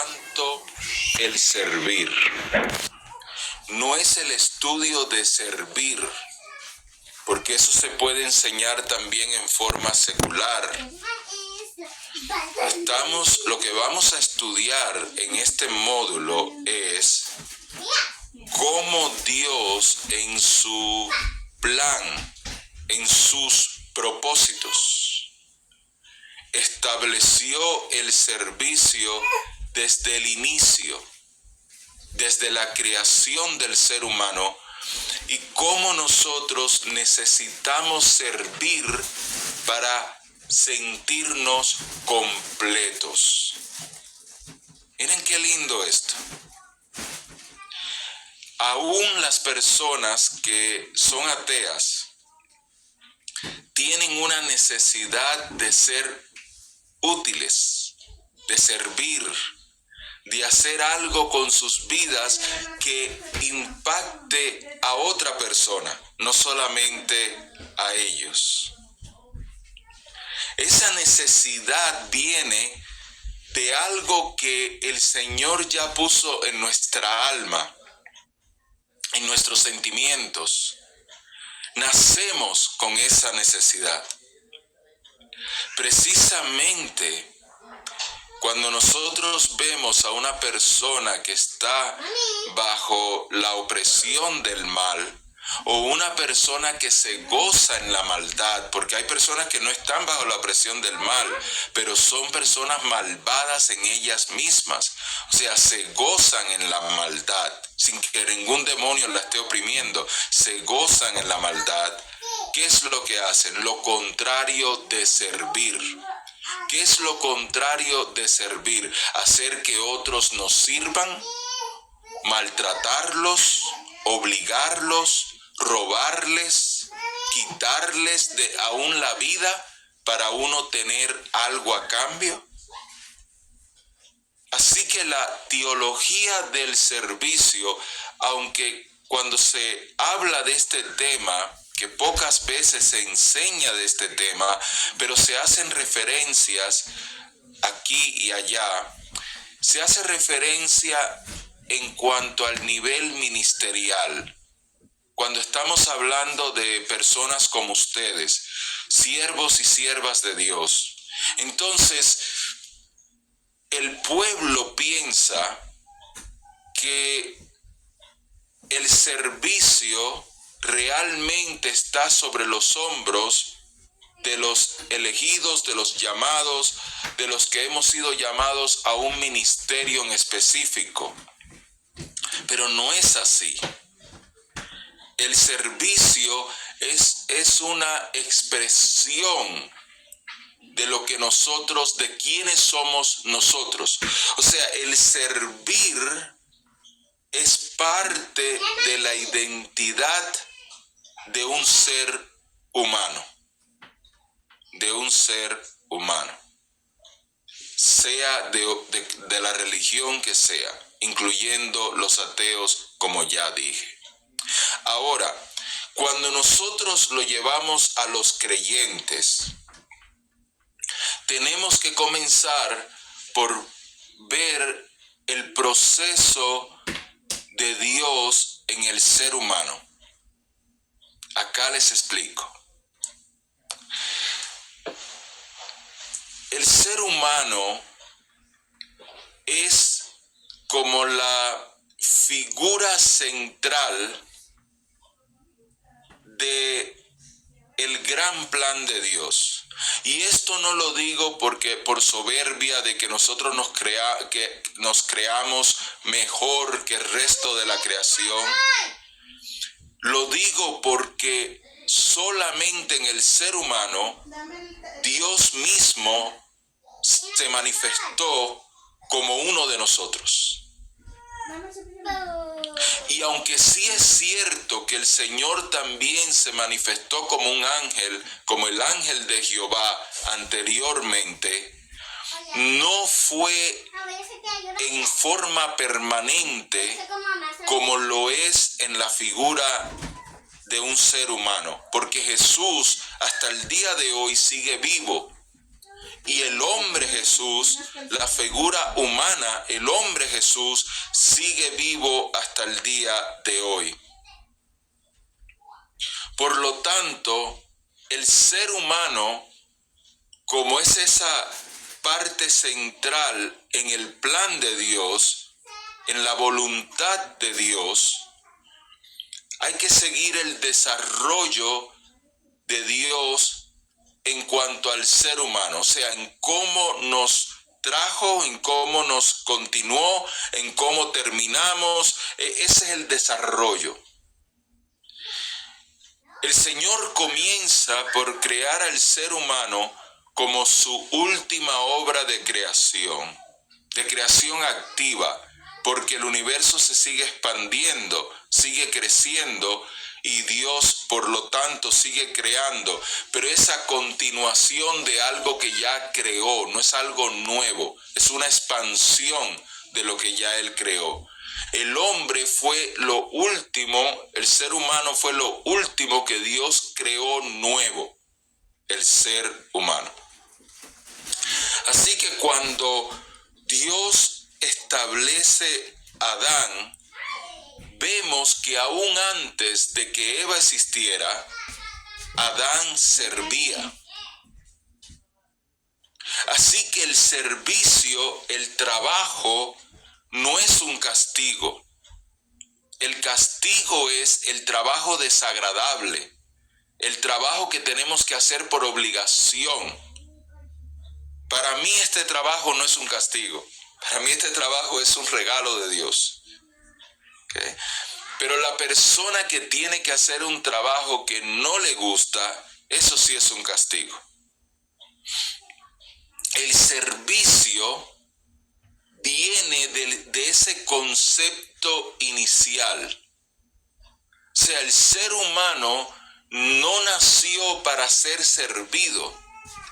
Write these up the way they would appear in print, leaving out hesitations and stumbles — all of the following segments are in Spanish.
tanto el servir. No es el estudio de servir, porque eso se puede enseñar también en forma secular. Lo que vamos a estudiar en este módulo es cómo Dios en su plan, en sus propósitos, estableció el servicio desde el inicio, desde la creación del ser humano, y cómo nosotros necesitamos servir para sentirnos completos. Miren qué lindo esto. Aún las personas que son ateas tienen una necesidad de ser útiles, de servir, de hacer algo con sus vidas que impacte a otra persona, no solamente a ellos. Esa necesidad viene de algo que el Señor ya puso en nuestra alma, en nuestros sentimientos. Nacemos con esa necesidad. Precisamente cuando nosotros vemos a una persona que está bajo la opresión del mal, o una persona que se goza en la maldad, porque hay personas que no están bajo la opresión del mal, pero son personas malvadas en ellas mismas, o sea, se gozan en la maldad, sin que ningún demonio la esté oprimiendo, se gozan en la maldad. ¿Qué es lo que hacen? Lo contrario de servir. ¿Qué es lo contrario de servir? Hacer que otros nos sirvan, maltratarlos, obligarlos, robarles, quitarles aún la vida para uno tener algo a cambio. Así que la teología del servicio, aunque cuando se habla de este tema, que pocas veces se enseña de este tema, pero se hacen referencias aquí y allá, se hace referencia en cuanto al nivel ministerial. Cuando estamos hablando de personas como ustedes, siervos y siervas de Dios, entonces el pueblo piensa que el servicio realmente está sobre los hombros de los elegidos, de los llamados, de los que hemos sido llamados a un ministerio en específico. Pero no es así. El servicio es una expresión de lo que nosotros, de quiénes somos nosotros. O sea, el servir es parte de la identidad de un ser humano. De un ser humano. Sea de la religión que sea, incluyendo los ateos, como ya dije. Ahora, cuando nosotros lo llevamos a los creyentes, tenemos que comenzar por ver el proceso de Dios en el ser humano. Acá les explico. El ser humano es como la figura central de el gran plan de Dios. Y esto no lo digo porque por soberbia de que nosotros nos creamos mejor que el resto de la creación. Lo digo porque solamente en el ser humano Dios mismo se manifestó como uno de nosotros. Y aunque sí es cierto que el Señor también se manifestó como un ángel, como el ángel de Jehová anteriormente, no fue en forma permanente como lo es en la figura de un ser humano, porque Jesús hasta el día de hoy sigue vivo Y el hombre Jesús, la figura humana, el hombre Jesús, sigue vivo hasta el día de hoy. Por lo tanto, el ser humano, como es esa parte central en el plan de Dios, en la voluntad de Dios, hay que seguir el desarrollo de Dios en cuanto al ser humano, o sea, en cómo nos trajo, en cómo nos continuó, en cómo terminamos. Ese es el desarrollo. El Señor comienza por crear al ser humano como su última obra de creación activa, porque el universo se sigue expandiendo, sigue creciendo, y Dios, por lo tanto, sigue creando, pero esa continuación de algo que ya creó, no es algo nuevo, es una expansión de lo que ya Él creó. El hombre fue lo último, el ser humano fue lo último que Dios creó nuevo, el ser humano. Así que cuando Dios establece a Adán, vemos que aún antes de que Eva existiera, Adán servía. Así que el servicio, el trabajo, no es un castigo. El castigo es el trabajo desagradable, el trabajo que tenemos que hacer por obligación. Para mí este trabajo no es un castigo. Para mí este trabajo es un regalo de Dios. ¿Okay? Pero la persona que tiene que hacer un trabajo que no le gusta, eso sí es un castigo. El servicio viene de ese concepto inicial. O sea, el ser humano no nació para ser servido.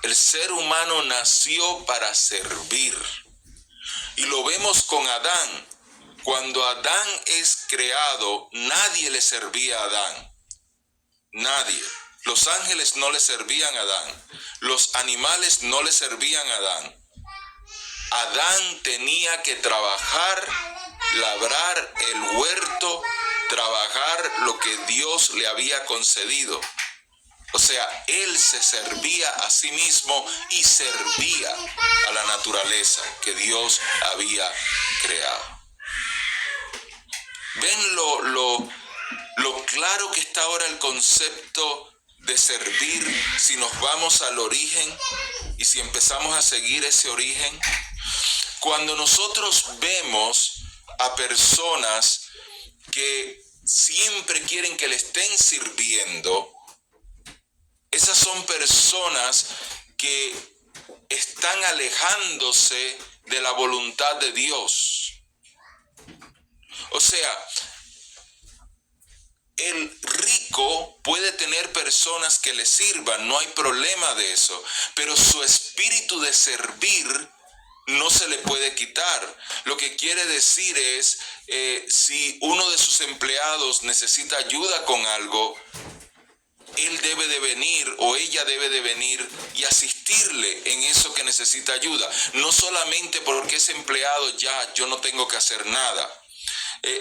El ser humano nació para servir. Y lo vemos con Adán. Cuando Adán es creado, nadie le servía a Adán. Nadie. Los ángeles no le servían a Adán. Los animales no le servían a Adán. Adán tenía que trabajar, labrar el huerto, trabajar lo que Dios le había concedido. O sea, él se servía a sí mismo y servía a la naturaleza que Dios había creado. ¿Ven lo claro que está ahora el concepto de servir si nos vamos al origen y si empezamos a seguir ese origen? Cuando nosotros vemos a personas que siempre quieren que le estén sirviendo, esas son personas que están alejándose de la voluntad de Dios. O sea, el rico puede tener personas que le sirvan, no hay problema de eso, pero su espíritu de servir no se le puede quitar. Lo que quiere decir es, si uno de sus empleados necesita ayuda con algo, él debe de venir o ella debe de venir y asistirle en eso que necesita ayuda. No solamente porque es empleado ya yo no tengo que hacer nada.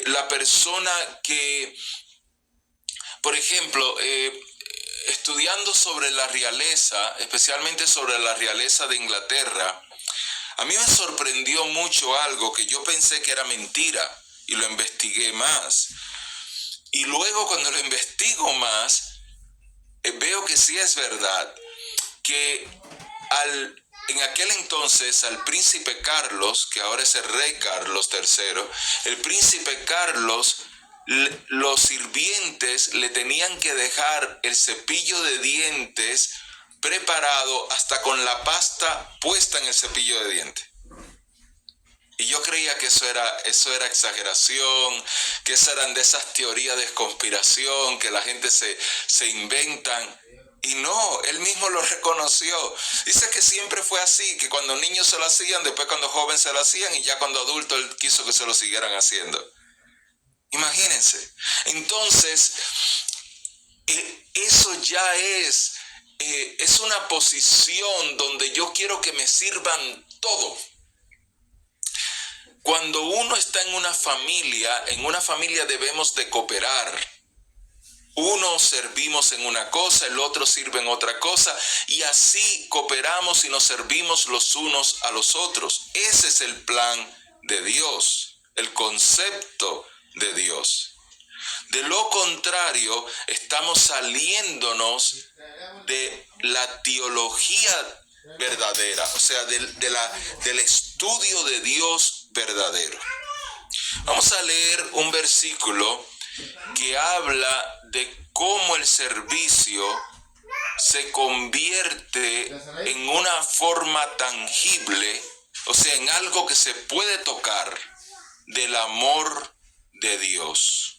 La persona que, por ejemplo, estudiando sobre la realeza, especialmente sobre la realeza de Inglaterra, a mí me sorprendió mucho algo que yo pensé que era mentira y lo investigué más. Y luego cuando lo investigo más, veo que sí es verdad, que en aquel entonces al príncipe Carlos, que ahora es el rey Carlos III, el príncipe Carlos, los sirvientes le tenían que dejar el cepillo de dientes preparado hasta con la pasta puesta en el cepillo de dientes. Y yo creía que eso era exageración, que esas eran de esas teorías de conspiración que la gente se inventan. Y no, él mismo lo reconoció. Dice que siempre fue así, que cuando niños se lo hacían, después cuando jóvenes se lo hacían y ya cuando adulto él quiso que se lo siguieran haciendo. Imagínense. Entonces, eso ya es es una posición donde yo quiero que me sirvan todo. Cuando uno está en una familia debemos de cooperar. Uno servimos en una cosa, el otro sirve en otra cosa, y así cooperamos y nos servimos los unos a los otros. Ese es el plan de Dios, el concepto de Dios. De lo contrario, estamos saliéndonos de la teología verdadera, o sea, del estudio de Dios verdadero. Vamos a leer un versículo que habla de cómo el servicio se convierte en una forma tangible, o sea, en algo que se puede tocar del amor de Dios.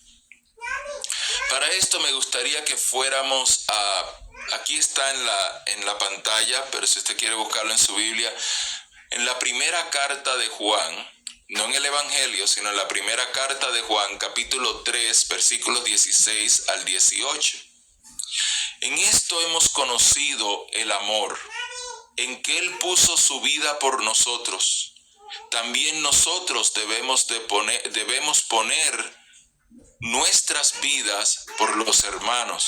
Para esto me gustaría que fuéramos aquí está en la pantalla, pero si usted quiere buscarlo en su Biblia, en la primera carta de Juan, no en el Evangelio, sino en la primera carta de Juan, capítulo 3, versículos 16 al 18. En esto hemos conocido el amor, en que Él puso su vida por nosotros. También nosotros debemos poner nuestras vidas por los hermanos.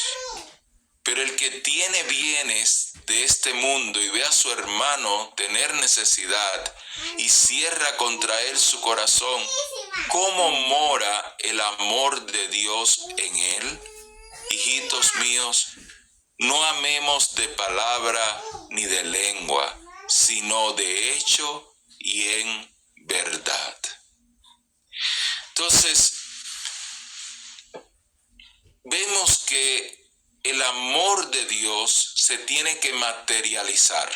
Pero el que tiene bienes de este mundo y ve a su hermano tener necesidad y cierra contra él su corazón, ¿cómo mora el amor de Dios en él? Hijitos míos, no amemos de palabra ni de lengua, sino de hecho y en verdad. Entonces, vemos que el amor de Dios se tiene que materializar.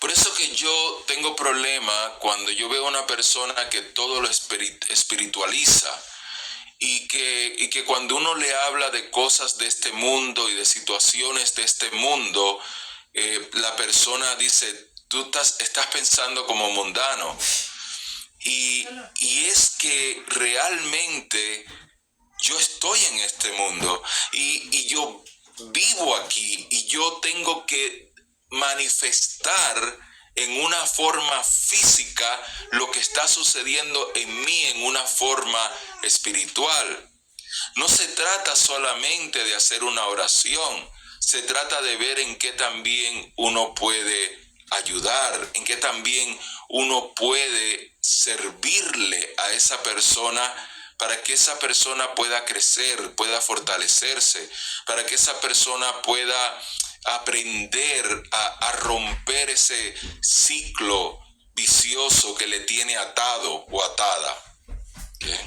Por eso que yo tengo problema cuando yo veo a una persona que todo lo espiritualiza y que cuando uno le habla de cosas de este mundo y de situaciones de este mundo, la persona dice, tú estás pensando como mundano. Y es que realmente yo estoy en este mundo y yo vivo aquí y yo tengo que manifestar en una forma física lo que está sucediendo en mí en una forma espiritual. No se trata solamente de hacer una oración, se trata de ver en qué también uno puede ayudar, en qué también uno puede servirle a esa persona para que esa persona pueda crecer, pueda fortalecerse, para que esa persona pueda aprender a romper ese ciclo vicioso que le tiene atado o atada. ¿Okay?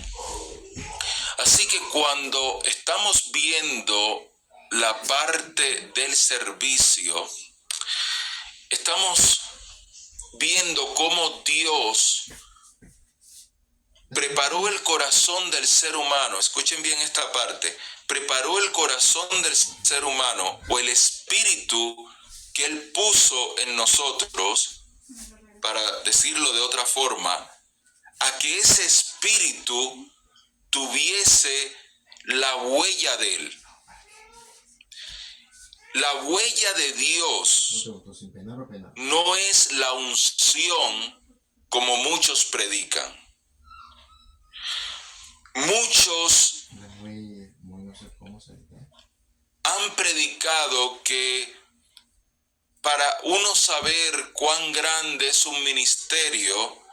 Así que cuando estamos viendo la parte del servicio, estamos viendo cómo Dios preparó el corazón del ser humano. Escuchen bien esta parte. Preparó el corazón del ser humano o el espíritu que Él puso en nosotros, para decirlo de otra forma, a que ese espíritu tuviese la huella de Él. La huella de Dios no es la unción como muchos predican. Muchos han predicado que para uno saber cuán grande es un ministerio,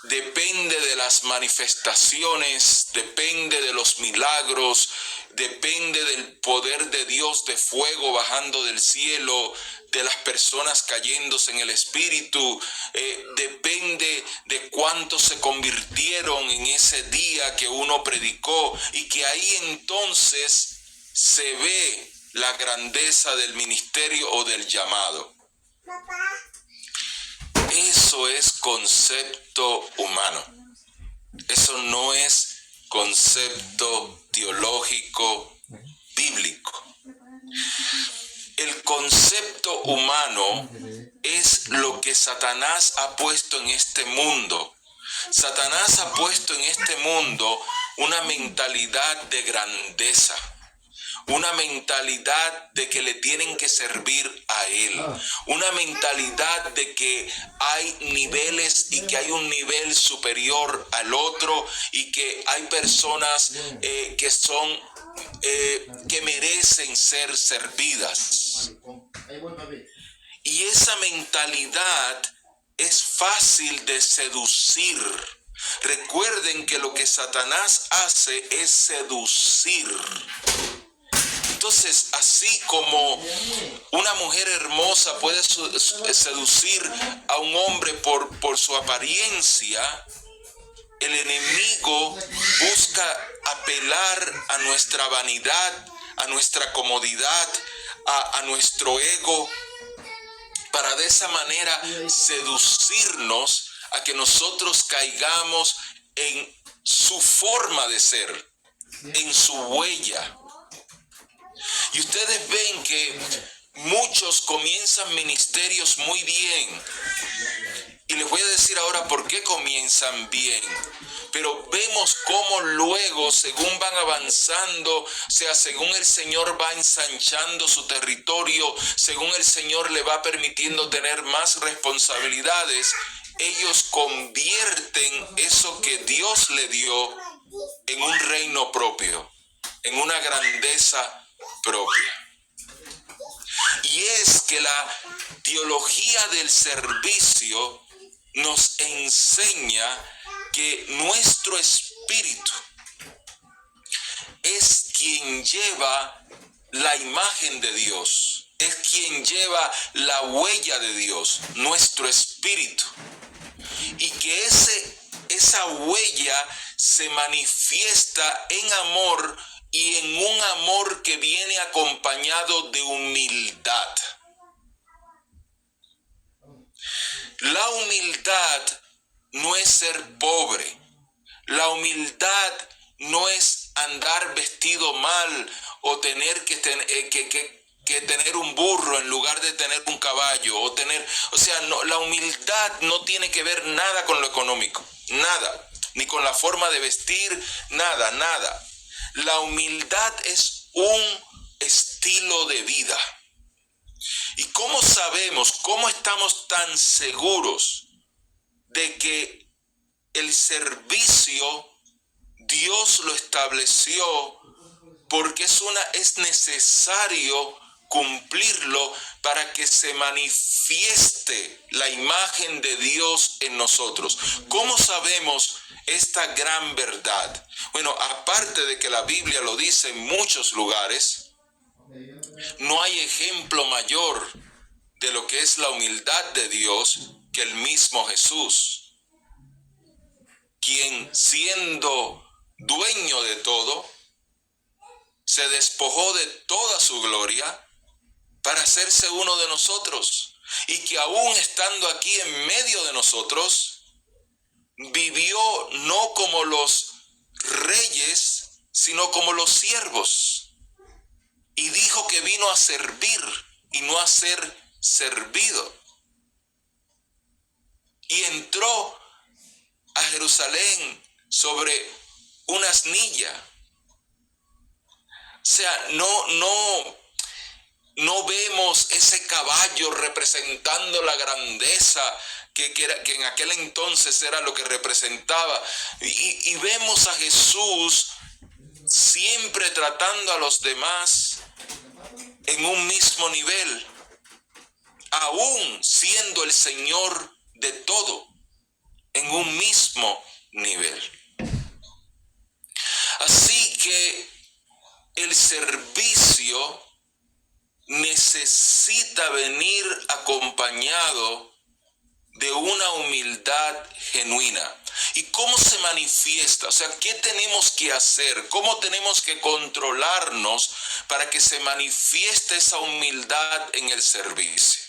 depende de las manifestaciones, depende de los milagros, depende del poder de Dios de fuego bajando del cielo, de las personas cayéndose en el espíritu, depende de cuántos se convirtieron en ese día que uno predicó, y que ahí entonces se ve la grandeza del ministerio o del llamado. Eso es concepto humano. Eso no es concepto teológico bíblico. El concepto humano es lo que Satanás ha puesto en este mundo. Satanás ha puesto en este mundo una mentalidad de grandeza, una mentalidad de que le tienen que servir a Él, una mentalidad de que hay niveles y que hay un nivel superior al otro y que hay personas que son que merecen ser servidas. Y esa mentalidad es fácil de seducir. Recuerden que lo que Satanás hace es seducir. Entonces, así como una mujer hermosa puede seducir a un hombre por su apariencia, el enemigo busca apelar a nuestra vanidad, a nuestra comodidad, a nuestro ego, para de esa manera seducirnos a que nosotros caigamos en su forma de ser, en su huella. Y ustedes ven que muchos comienzan ministerios muy bien. Y les voy a decir ahora por qué comienzan bien. Pero vemos cómo luego, según van avanzando, o sea, según el Señor va ensanchando su territorio, según el Señor le va permitiendo tener más responsabilidades, ellos convierten eso que Dios le dio en un reino propio, en una grandeza propia. Y es que la teología del servicio nos enseña que nuestro espíritu es quien lleva la imagen de Dios, es quien lleva la huella de Dios, nuestro espíritu. Y que esa huella se manifiesta en amor y en un amor que viene acompañado de humildad. La humildad no es ser pobre. La humildad no es andar vestido mal o tener que tener un burro en lugar de tener un caballo no, la humildad no tiene que ver nada con lo económico, nada, ni con la forma de vestir, nada. La humildad es un estilo de vida. ¿Y cómo sabemos, cómo estamos tan seguros de que el servicio Dios lo estableció porque es necesario cumplirlo para que se manifieste la imagen de Dios en nosotros? ¿Cómo sabemos esta gran verdad? Bueno, aparte de que la Biblia lo dice en muchos lugares, no hay ejemplo mayor de lo que es la humildad de Dios que el mismo Jesús, quien siendo dueño de todo, se despojó de toda su gloria para hacerse uno de nosotros, y que aún estando aquí en medio de nosotros, vivió no como los reyes, sino como los siervos. Y dijo que vino a servir y no a ser servido. Y entró a Jerusalén sobre una asnilla. O sea, no vemos ese caballo representando la grandeza que en aquel entonces era lo que representaba. Y vemos a Jesús siempre tratando a los demás en un mismo nivel, aún siendo el Señor de todo, en un mismo nivel. Así que el servicio necesita venir acompañado de una humildad genuina. ¿Y cómo se manifiesta? O sea, ¿qué tenemos que hacer? ¿Cómo tenemos que controlarnos para que se manifieste esa humildad en el servicio?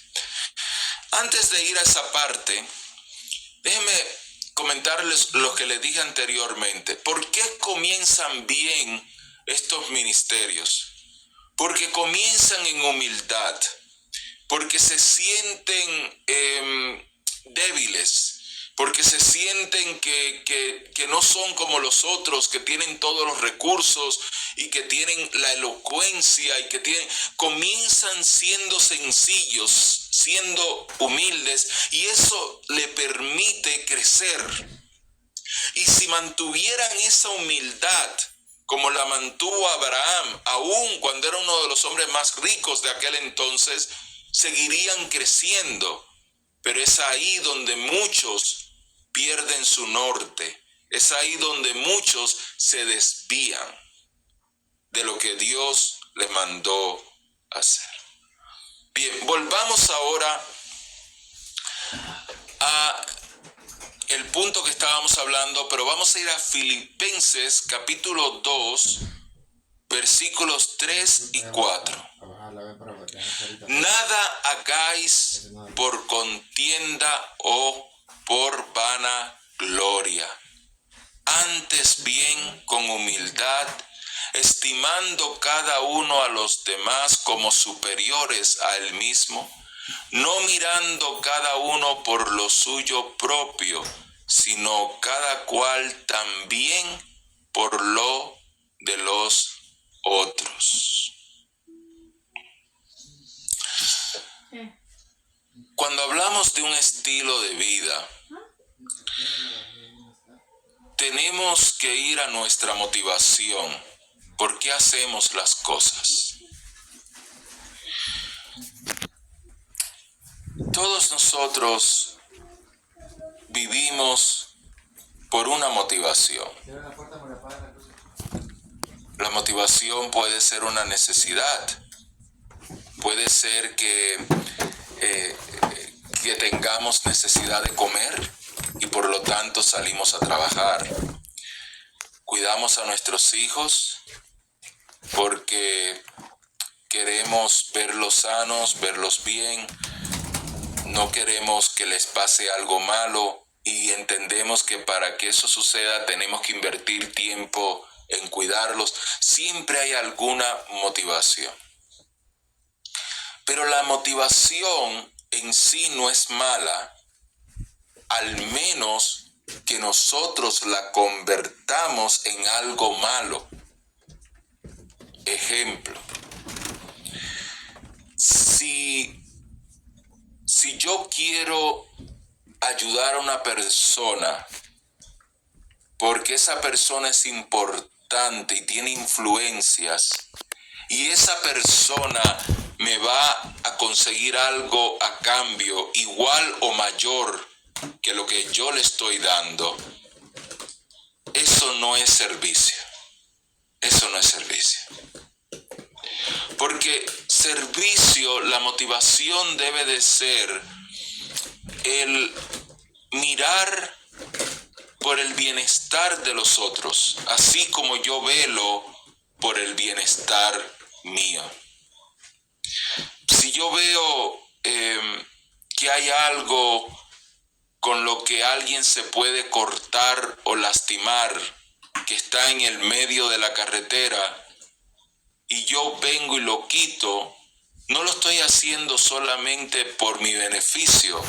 Antes de ir a esa parte, déjenme comentarles lo que les dije anteriormente. ¿Por qué comienzan bien estos ministerios? Porque comienzan en humildad, porque se sienten débiles, porque se sienten que no son como los otros, que tienen todos los recursos y que tienen la elocuencia y comienzan siendo sencillos, siendo humildes, y eso le permite crecer. Y si mantuvieran esa humildad como la mantuvo Abraham, aun cuando era uno de los hombres más ricos de aquel entonces, seguirían creciendo. Pero es ahí donde muchos pierden su norte. Es ahí donde muchos se desvían de lo que Dios les mandó hacer. Bien, volvamos ahora a el punto que estábamos hablando, pero vamos a ir a Filipenses capítulo 2, versículos 3 y 4. Nada hagáis por contienda o por vanagloria, antes bien con humildad, estimando cada uno a los demás como superiores a él mismo, no mirando cada uno por lo suyo propio, sino cada cual también por lo de los otros. Cuando hablamos de un estilo de vida, tenemos que ir a nuestra motivación. ¿Por qué hacemos las cosas? Todos nosotros vivimos por una motivación. La motivación puede ser una necesidad. Puede ser que tengamos necesidad de comer y por lo tanto salimos a trabajar. Cuidamos a nuestros hijos porque queremos verlos sanos, verlos bien. No queremos que les pase algo malo y entendemos que para que eso suceda tenemos que invertir tiempo en cuidarlos. Siempre hay alguna motivación. Pero la motivación en sí no es mala, al menos que nosotros la convertamos en algo malo. Ejemplo, si yo quiero ayudar a una persona porque esa persona es importante y tiene influencias, y esa persona me va a conseguir algo a cambio igual o mayor que lo que yo le estoy dando, eso no es servicio. Eso no es servicio. Porque servicio, la motivación debe de ser el mirar por el bienestar de los otros, así como yo velo por el bienestar mío. Si yo veo que hay algo con lo que alguien se puede cortar o lastimar, que está en el medio de la carretera, y yo vengo y lo quito, no lo estoy haciendo solamente por mi beneficio,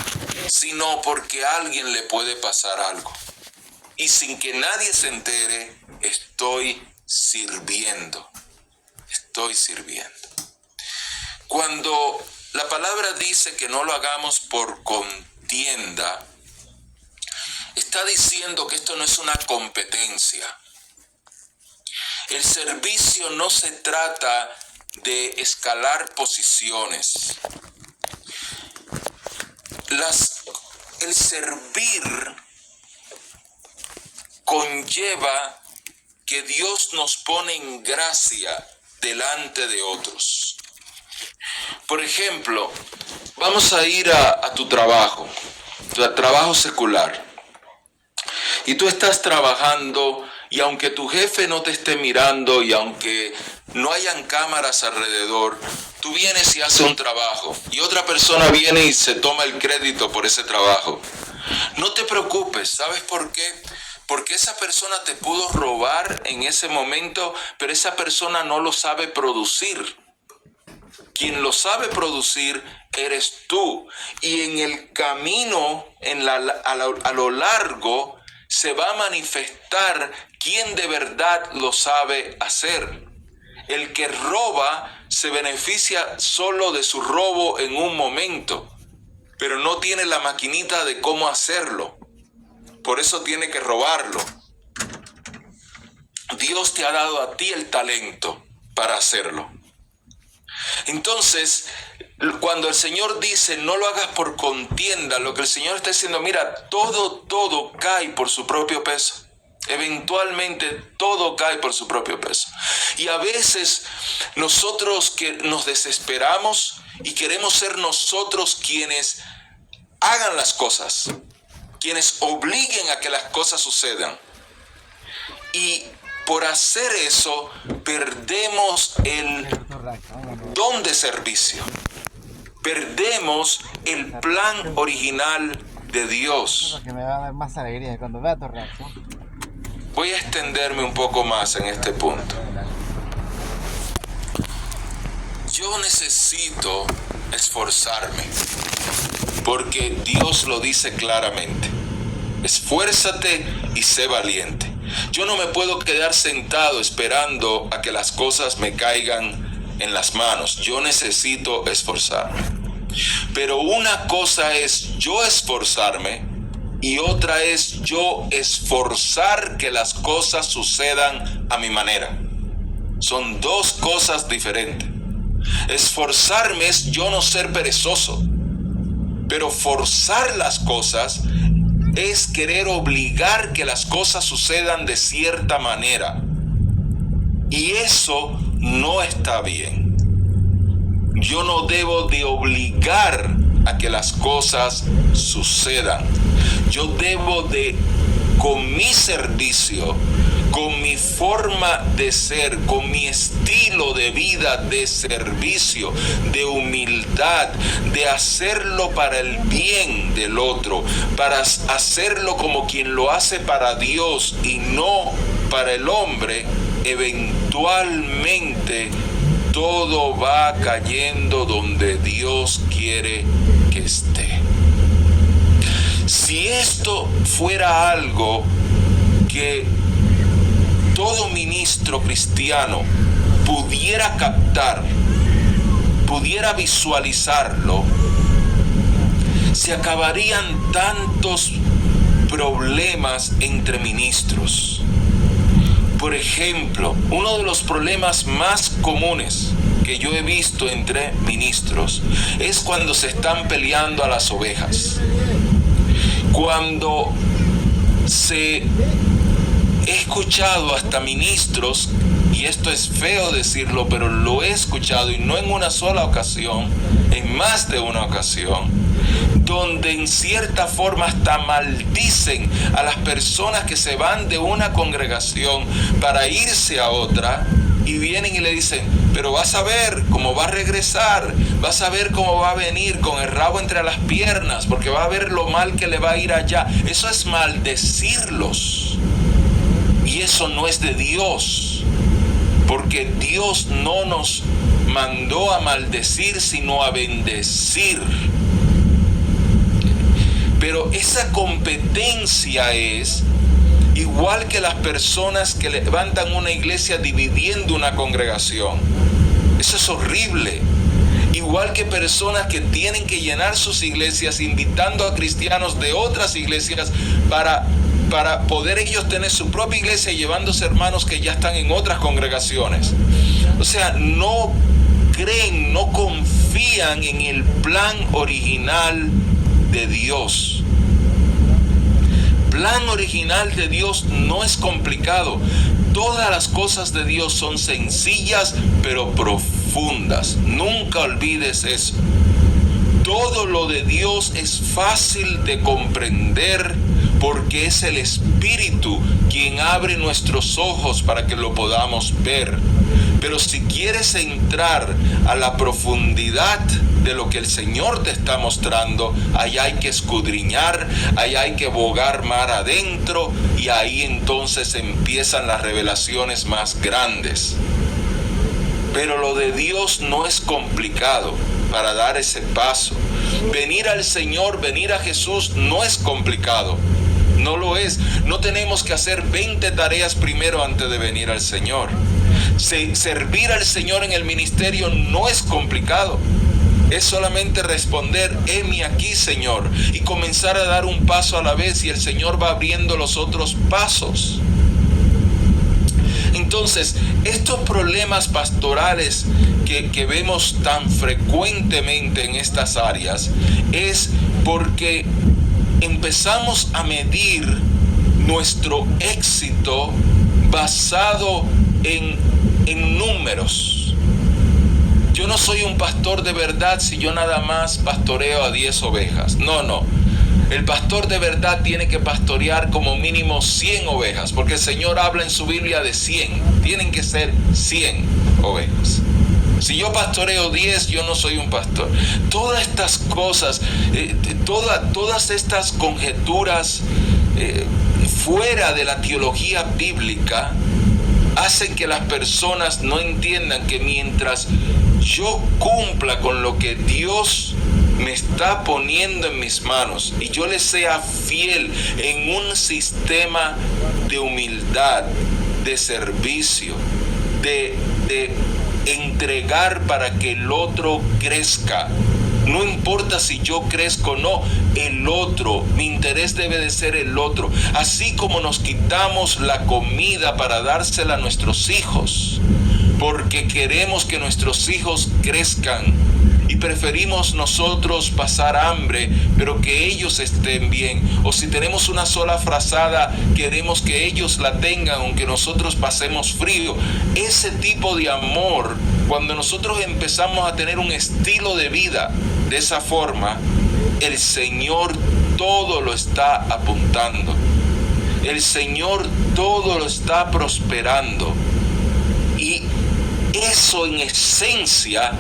sino porque a alguien le puede pasar algo. Y sin que nadie se entere, estoy sirviendo. Estoy sirviendo. Cuando la palabra dice que no lo hagamos por contienda, está diciendo que esto no es una competencia. El servicio no se trata de escalar posiciones. El servir conlleva que Dios nos pone en gracia delante de otros. Por ejemplo, vamos a ir a tu trabajo secular. Y tú estás trabajando, y aunque tu jefe no te esté mirando y aunque no hayan cámaras alrededor, tú vienes y haces un trabajo y otra persona viene y se toma el crédito por ese trabajo. No te preocupes, ¿sabes por qué? Porque esa persona te pudo robar en ese momento, pero esa persona no lo sabe producir. Quien lo sabe producir eres tú. Y en el camino, a lo largo, se va a manifestar quién de verdad lo sabe hacer. El que roba se beneficia solo de su robo en un momento, pero no tiene la maquinita de cómo hacerlo. Por eso tiene que robarlo. Dios te ha dado a ti el talento para hacerlo. Entonces, cuando el Señor dice, no lo hagas por contienda, lo que el Señor está diciendo, mira, todo cae por su propio peso. Eventualmente todo cae por su propio peso. Y a veces nosotros que nos desesperamos y queremos ser nosotros quienes hagan las cosas, quienes obliguen a que las cosas sucedan. Y por hacer eso, perdemos el don de servicio. Perdemos el plan original de Dios. Que me va a dar más alegría cuando vea tu reacción. Voy a extenderme un poco más en este punto. Yo necesito esforzarme, porque Dios lo dice claramente. Esfuérzate y sé valiente. Yo no me puedo quedar sentado esperando a que las cosas me caigan en las manos. Yo necesito esforzarme. Pero una cosa es yo esforzarme y otra es yo esforzar que las cosas sucedan a mi manera. Son dos cosas diferentes. Esforzarme es yo no ser perezoso, pero forzar las cosas es querer obligar que las cosas sucedan de cierta manera. Y eso no está bien. Yo no debo de obligar a que las cosas sucedan. Yo debo de, con mi servicio, con mi forma de ser, con mi estilo de vida de servicio, de humildad, de hacerlo para el bien del otro, para hacerlo como quien lo hace para Dios y no para el hombre, eventualmente todo va cayendo donde Dios quiere que esté. Si esto fuera algo que todo ministro cristiano pudiera captar, pudiera visualizarlo, se acabarían tantos problemas entre ministros. Por ejemplo, uno de los problemas más comunes que yo he visto entre ministros es cuando se están peleando a las ovejas. Cuando he escuchado hasta ministros, y esto es feo decirlo, pero lo he escuchado y no en una sola ocasión, en más de una ocasión, donde en cierta forma hasta maldicen a las personas que se van de una congregación para irse a otra, y vienen y le dicen, pero vas a ver cómo va a regresar, vas a ver cómo va a venir con el rabo entre las piernas, porque va a ver lo mal que le va a ir allá. Eso es maldecirlos. Y eso no es de Dios, porque Dios no nos mandó a maldecir, sino a bendecir. Pero esa competencia es igual que las personas que levantan una iglesia dividiendo una congregación. Eso es horrible. Igual que personas que tienen que llenar sus iglesias invitando a cristianos de otras iglesias para poder ellos tener su propia iglesia, llevándose hermanos que ya están en otras congregaciones. O sea, no creen, no confían en el plan original de Dios. Plan original de Dios no es complicado. Todas las cosas de Dios son sencillas pero profundas. Nunca olvides eso. Todo lo de Dios es fácil de comprender porque es el Espíritu quien abre nuestros ojos para que lo podamos ver. Pero si quieres entrar a la profundidad de lo que el Señor te está mostrando, ahí hay que escudriñar, ahí hay que bogar mar adentro, y ahí entonces empiezan las revelaciones más grandes. Pero lo de Dios no es complicado para dar ese paso. Venir al Señor, venir a Jesús no es complicado. No lo es. No tenemos que hacer 20 tareas primero antes de venir al Señor. Servir al Señor en el ministerio no es complicado. Es solamente responder, heme aquí, Señor, y comenzar a dar un paso a la vez, y el Señor va abriendo los otros pasos. Entonces, estos problemas pastorales que vemos tan frecuentemente en estas áreas es porque empezamos a medir nuestro éxito basado en números. Yo no soy un pastor de verdad si yo nada más pastoreo a 10 ovejas. No. El pastor de verdad tiene que pastorear como mínimo 100 ovejas, porque el Señor habla en su Biblia de 100. Tienen que ser 100 ovejas. Si yo pastoreo 10, yo no soy un pastor. Todas estas cosas, todas estas conjeturas fuera de la teología bíblica hacen que las personas no entiendan que mientras yo cumpla con lo que Dios me está poniendo en mis manos y yo le sea fiel en un sistema de humildad, de servicio, de entregar para que el otro crezca. No importa si yo crezco o no, el otro, mi interés debe de ser el otro. Así como nos quitamos la comida para dársela a nuestros hijos, porque queremos que nuestros hijos crezcan y preferimos nosotros pasar hambre, pero que ellos estén bien. O si tenemos una sola frazada, queremos que ellos la tengan, aunque nosotros pasemos frío. Ese tipo de amor, cuando nosotros empezamos a tener un estilo de vida de esa forma, el Señor todo lo está apuntando. El Señor todo lo está prosperando. Y eso en esencia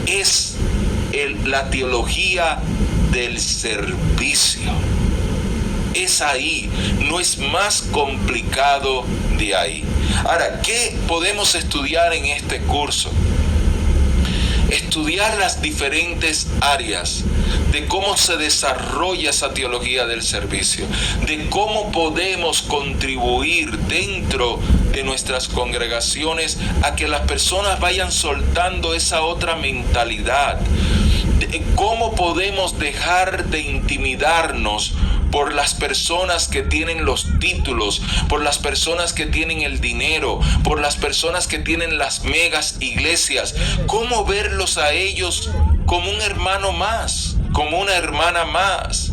es la teología del servicio. Es ahí, no es más complicado de ahí. Ahora, ¿qué podemos estudiar en este curso? Estudiar las diferentes áreas de cómo se desarrolla esa teología del servicio, de cómo podemos contribuir dentro de nuestras congregaciones a que las personas vayan soltando esa otra mentalidad, de cómo podemos dejar de intimidarnos por las personas que tienen los títulos, por las personas que tienen el dinero, por las personas que tienen las megas iglesias. ¿Cómo verlos a ellos como un hermano más, como una hermana más?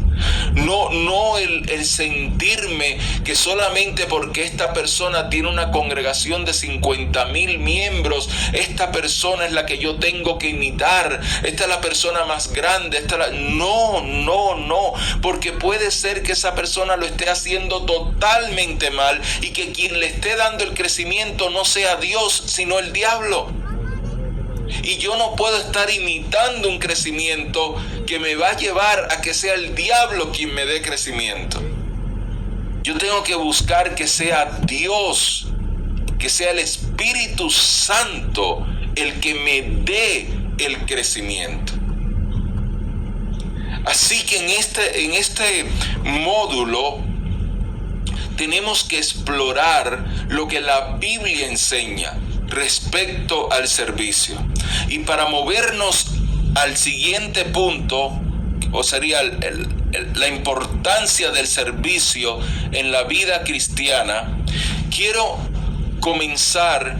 No el sentirme que solamente porque esta persona tiene una congregación de 50,000 miembros, esta persona es la que yo tengo que imitar, esta es la persona más grande, no, porque puede ser que esa persona lo esté haciendo totalmente mal y que quien le esté dando el crecimiento no sea Dios, sino el diablo. Y yo no puedo estar imitando un crecimiento que me va a llevar a que sea el diablo quien me dé crecimiento. Yo tengo que buscar que sea Dios, que sea el Espíritu Santo el que me dé el crecimiento. Así que en este módulo tenemos que explorar lo que la Biblia enseña respecto al servicio. Y para movernos al siguiente punto, o sería la importancia del servicio en la vida cristiana, quiero comenzar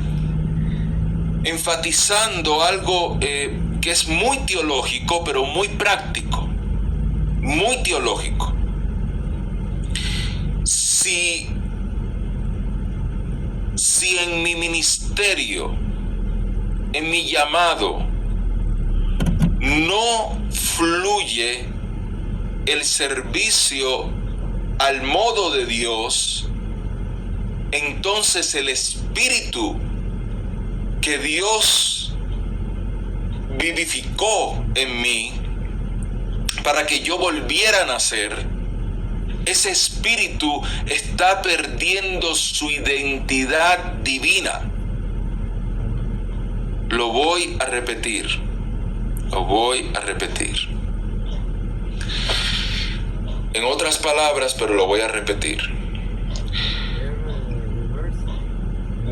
enfatizando algo que es muy teológico, pero muy práctico, muy teológico. Si en mi ministerio, en mi llamado, no fluye el servicio al modo de Dios, entonces el espíritu que Dios vivificó en mí para que yo volviera a nacer, ese espíritu está perdiendo su identidad divina. Lo voy a repetir. Lo voy a repetir. En otras palabras, pero lo voy a repetir.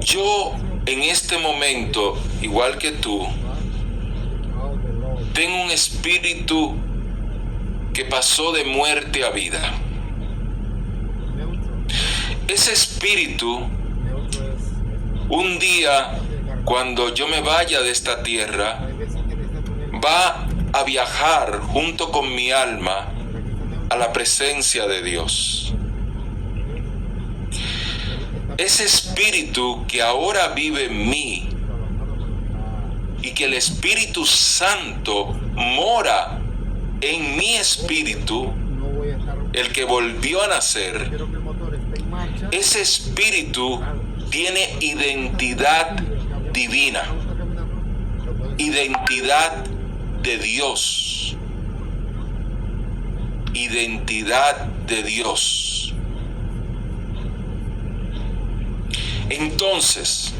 Yo en este momento, igual que tú, tengo un espíritu que pasó de muerte a vida. Ese espíritu, un día, cuando yo me vaya de esta tierra, va a viajar junto con mi alma a la presencia de Dios. Ese espíritu que ahora vive en mí y que el Espíritu Santo mora en mi espíritu, el que volvió a nacer, ese espíritu tiene identidad divina, identidad de Dios, identidad de Dios. Entonces,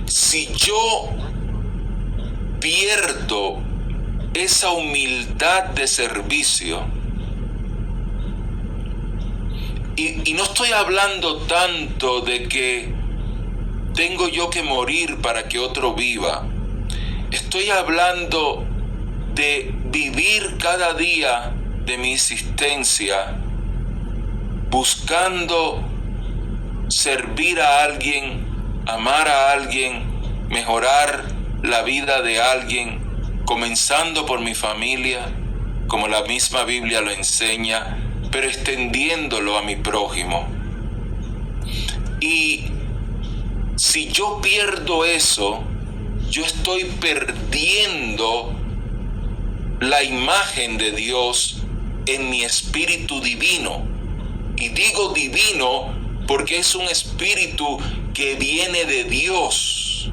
si yo pierdo esa humildad de servicio, y no estoy hablando tanto de que tengo yo que morir para que otro viva, estoy hablando de vivir cada día de mi existencia buscando servir a alguien, amar a alguien, mejorar la vida de alguien, comenzando por mi familia, como la misma Biblia lo enseña, pero extendiéndolo a mi prójimo. Y si yo pierdo eso, yo estoy perdiendo la imagen de Dios en mi espíritu divino. Y digo divino porque es un espíritu que viene de Dios.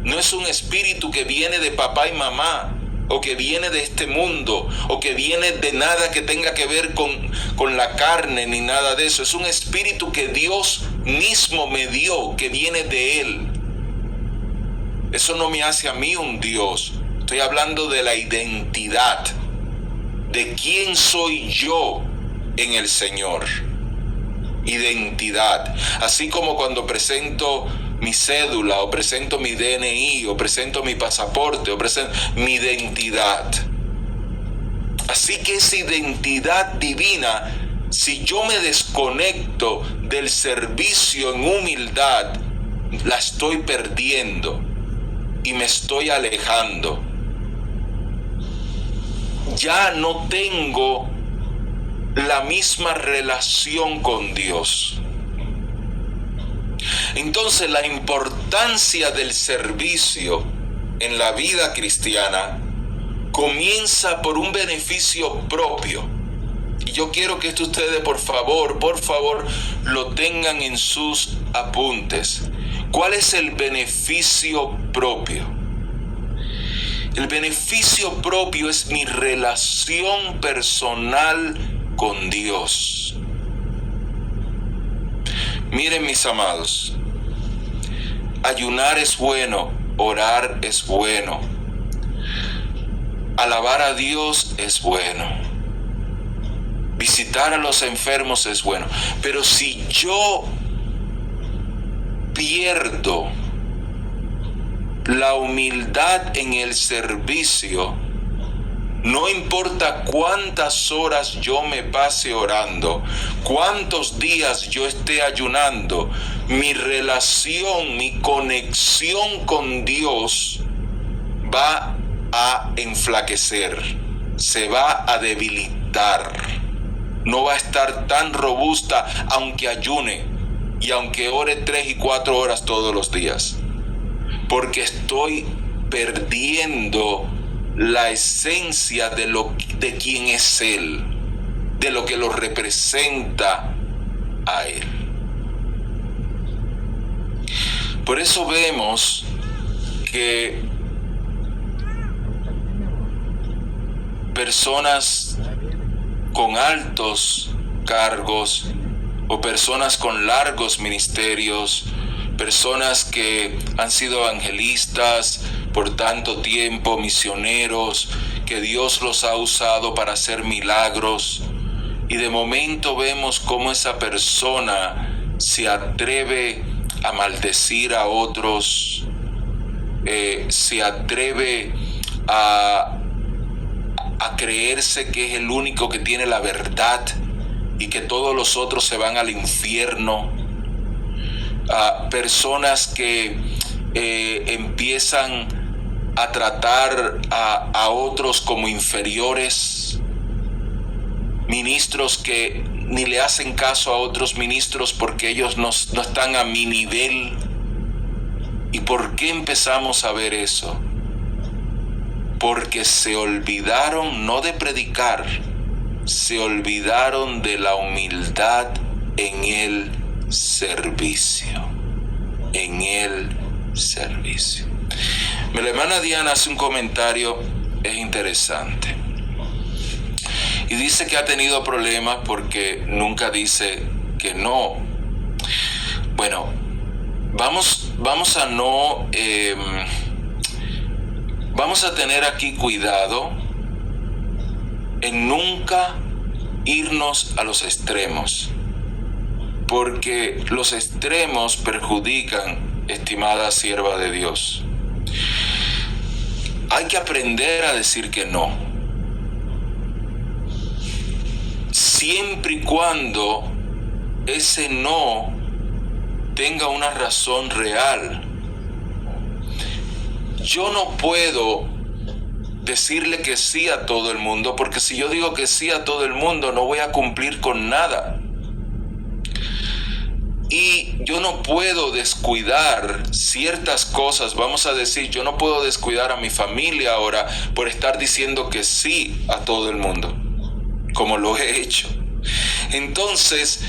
No es un espíritu que viene de papá y mamá, o que viene de este mundo, o que viene de nada que tenga que ver con la carne, ni nada de eso. Es un espíritu que Dios mismo me dio, que viene de Él. Eso no me hace a mí un Dios. Estoy hablando de la identidad, de quién soy yo en el Señor. Identidad. Así como cuando presento mi cédula, o presento mi DNI, o presento mi pasaporte, o presento mi identidad. Así que esa identidad divina, si yo me desconecto del servicio en humildad, la estoy perdiendo y me estoy alejando. Ya no tengo la misma relación con Dios. Entonces, la importancia del servicio en la vida cristiana comienza por un beneficio propio. Y yo quiero que esto ustedes, por favor, lo tengan en sus apuntes. ¿Cuál es el beneficio propio? El beneficio propio es mi relación personal con Dios. Miren, mis amados, ayunar es bueno, orar es bueno, alabar a Dios es bueno, visitar a los enfermos es bueno, pero si yo pierdo la humildad en el servicio, no importa cuántas horas yo me pase orando, cuántos días yo esté ayunando, mi relación, mi conexión con Dios va a enflaquecer, se va a debilitar, no va a estar tan robusta aunque ayune y aunque ore 3 y 4 horas todos los días, porque estoy perdiendo la esencia de quién es Él, de lo que lo representa a Él. Por eso vemos que personas con altos cargos o personas con largos ministerios personas que han sido evangelistas por tanto tiempo, misioneros, que Dios los ha usado para hacer milagros, y de momento vemos cómo esa persona se atreve a maldecir a otros, se atreve a creerse que es el único que tiene la verdad y que todos los otros se van al infierno. Personas que empiezan a tratar a otros como inferiores, ministros que ni le hacen caso a otros ministros porque ellos no están a mi nivel. ¿Y por qué empezamos a ver eso? Porque se olvidaron no de predicar, se olvidaron de la humildad en el servicio. En el servicio. Mi hermana Diana hace un comentario, es interesante. Y dice que ha tenido problemas porque nunca dice que no. Bueno, vamos a no... vamos a tener aquí cuidado en nunca irnos a los extremos, porque los extremos perjudican, estimada sierva de Dios. Hay que aprender a decir que no, siempre y cuando ese no tenga una razón real. Yo no puedo decirle que sí a todo el mundo, porque si yo digo que sí a todo el mundo, no voy a cumplir con nada. Y yo no puedo descuidar ciertas cosas. Vamos a decir, yo no puedo descuidar a mi familia ahora por estar diciendo que sí a todo el mundo, como lo he hecho. Entonces,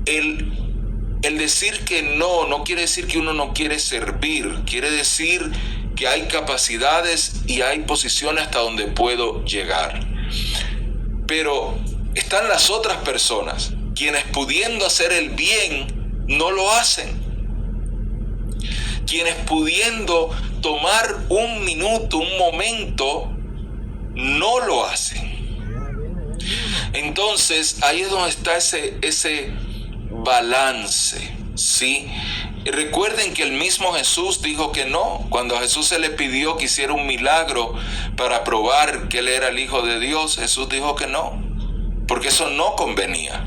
el decir que no quiere decir que uno no quiere servir. Quiere decir que hay capacidades y hay posiciones hasta donde puedo llegar. Pero están las otras personas, quienes pudiendo hacer el bien, no lo hacen. Quienes pudiendo tomar un minuto, un momento, no lo hacen. Entonces, ahí es donde está ese balance, ¿sí? Y recuerden que el mismo Jesús dijo que no. Cuando a Jesús se le pidió que hiciera un milagro para probar que Él era el Hijo de Dios, Jesús dijo que no, porque eso no convenía.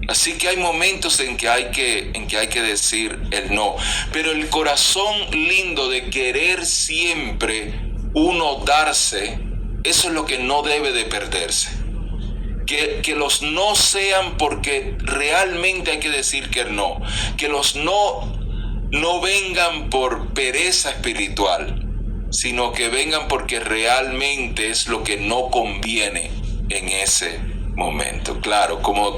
Así que hay momentos en que hay que decir el no. Pero el corazón lindo de querer siempre uno darse, eso es lo que no debe de perderse. Que los no sean porque realmente hay que decir que no. Que los no vengan por pereza espiritual, sino que vengan porque realmente es lo que no conviene en ese momento. Claro, como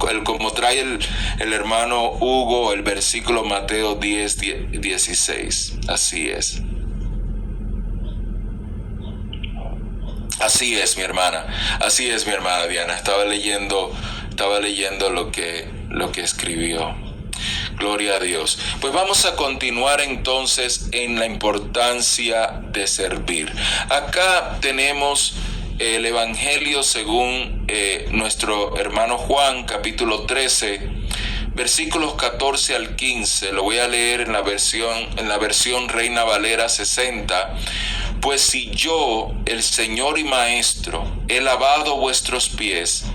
trae el hermano Hugo el versículo Mateo 10:16. Así es. Así es, mi hermana. Así es, mi hermana Diana. Estaba leyendo lo que escribió. Gloria a Dios. Pues vamos a continuar entonces en la importancia de servir. Acá tenemos el Evangelio según nuestro hermano Juan, capítulo 13, versículos 14 al 15. Lo voy a leer en la versión Reina Valera 60. Pues si yo, el Señor y Maestro, he lavado vuestros pies,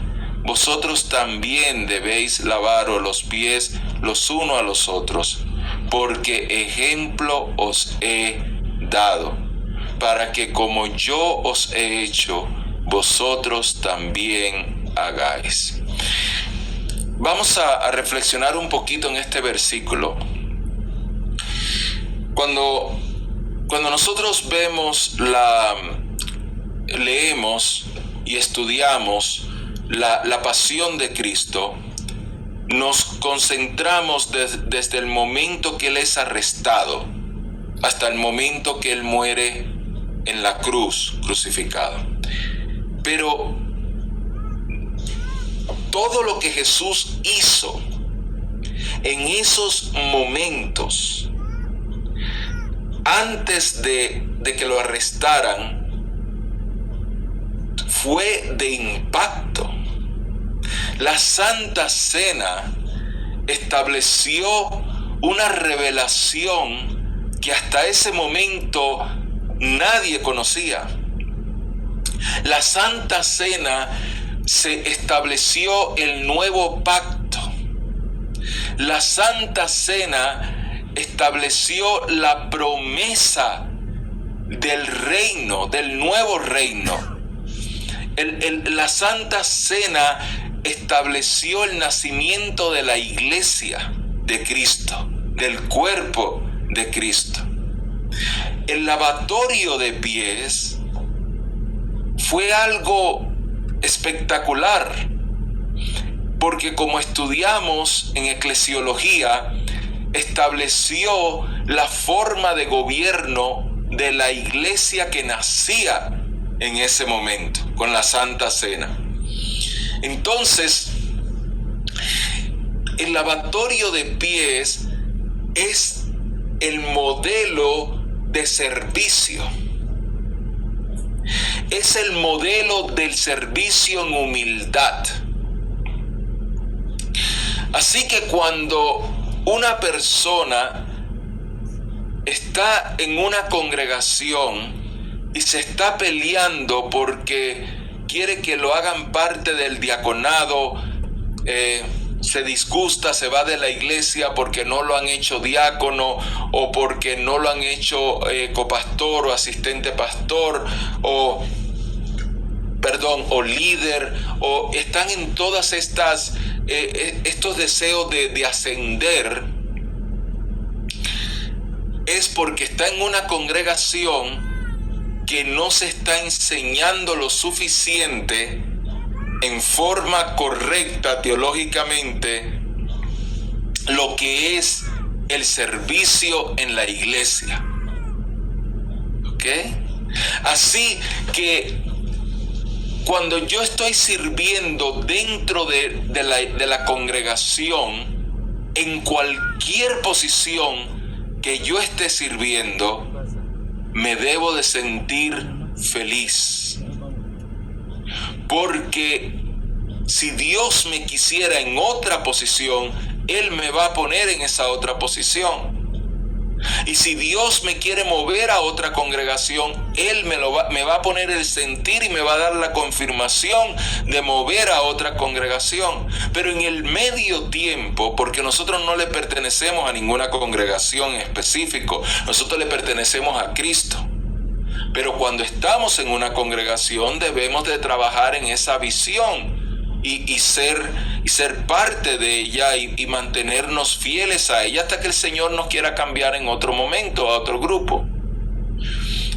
vosotros también debéis lavaros los pies los unos a los otros, porque ejemplo os he dado, para que como yo os he hecho, vosotros también hagáis. Vamos a reflexionar un poquito en este versículo. Cuando nosotros leemos y estudiamos la pasión de Cristo, nos concentramos desde el momento que Él es arrestado hasta el momento que Él muere en la cruz, crucificado. Pero todo lo que Jesús hizo En esos momentos, antes de que lo arrestaran, fue de impacto. La Santa Cena estableció una revelación que hasta ese momento nadie conocía. La Santa Cena se estableció el nuevo pacto. La Santa Cena estableció la promesa del reino, del nuevo reino. La Santa Cena estableció el nacimiento de la iglesia de Cristo, del cuerpo de Cristo. El lavatorio de pies fue algo espectacular, porque como estudiamos en eclesiología, estableció la forma de gobierno de la iglesia que nacía en ese momento, con la Santa Cena. Entonces, el lavatorio de pies es el modelo de servicio. Es el modelo del servicio en humildad. Así que cuando una persona está en una congregación y se está peleando porque quiere que lo hagan parte del diaconado, se disgusta, se va de la iglesia porque no lo han hecho diácono o porque no lo han hecho copastor o asistente pastor o líder, o están en todas estas estos deseos de ascender, es porque está en una congregación que no se está enseñando lo suficiente en forma correcta teológicamente lo que es el servicio en la iglesia. ¿Ok? Así que cuando yo estoy sirviendo dentro de la congregación, en cualquier posición que yo esté sirviendo, me debo de sentir feliz. Porque si Dios me quisiera en otra posición, Él me va a poner en esa otra posición. Y si Dios me quiere mover a otra congregación, Él me va a poner el sentir y me va a dar la confirmación de mover a otra congregación. Pero en el medio tiempo, porque nosotros no le pertenecemos a ninguna congregación en específico, nosotros le pertenecemos a Cristo. Pero cuando estamos en una congregación debemos de trabajar en esa visión y ser parte de ella y mantenernos fieles a ella hasta que el Señor nos quiera cambiar en otro momento, a otro grupo.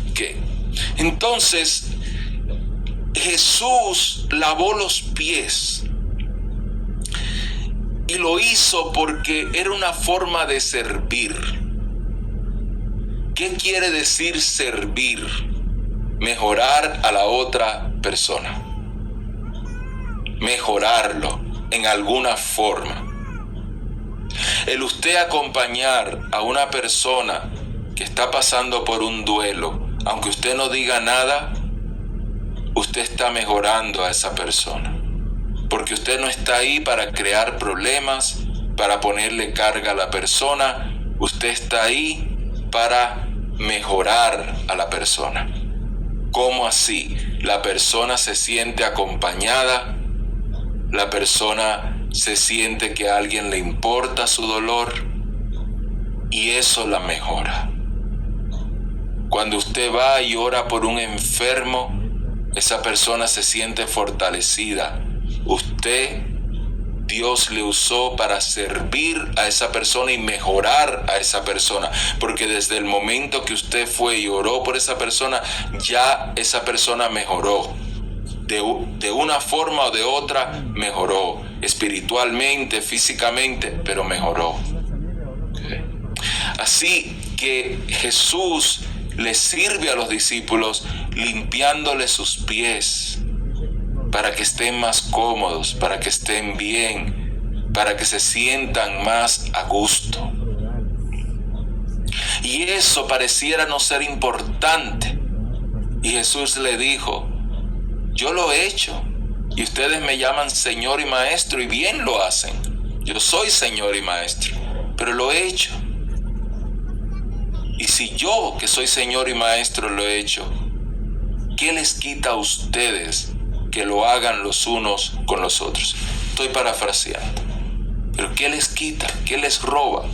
¿Okay? Entonces, Jesús lavó los pies y lo hizo porque era una forma de servir. ¿Qué quiere decir servir? Mejorar a la otra persona. Mejorarlo en alguna forma. El usted acompañar a una persona que está pasando por un duelo, aunque usted no diga nada, usted está mejorando a esa persona. Porque usted no está ahí para crear problemas, para ponerle carga a la persona. Usted está ahí para mejorar a la persona. ¿Cómo así? La persona se siente acompañada, la persona se siente que a alguien le importa su dolor y eso la mejora. Cuando usted va y ora por un enfermo, esa persona se siente fortalecida. Dios le usó para servir a esa persona y mejorar a esa persona, porque desde el momento que usted fue y oró por esa persona, ya esa persona mejoró. De una forma o de otra mejoró, espiritualmente, físicamente, pero mejoró. Okay. Así que Jesús le sirve a los discípulos limpiándole sus pies para que estén más cómodos, para que estén bien, para que se sientan más a gusto. Y eso pareciera no ser importante. Y Jesús le dijo: yo lo he hecho, y ustedes me llaman Señor y Maestro, y bien lo hacen. Yo soy Señor y Maestro, pero lo he hecho. Y si yo, que soy Señor y Maestro, lo he hecho, ¿qué les quita a ustedes que lo hagan los unos con los otros? Estoy parafraseando. Pero ¿qué les quita? ¿Qué les roba?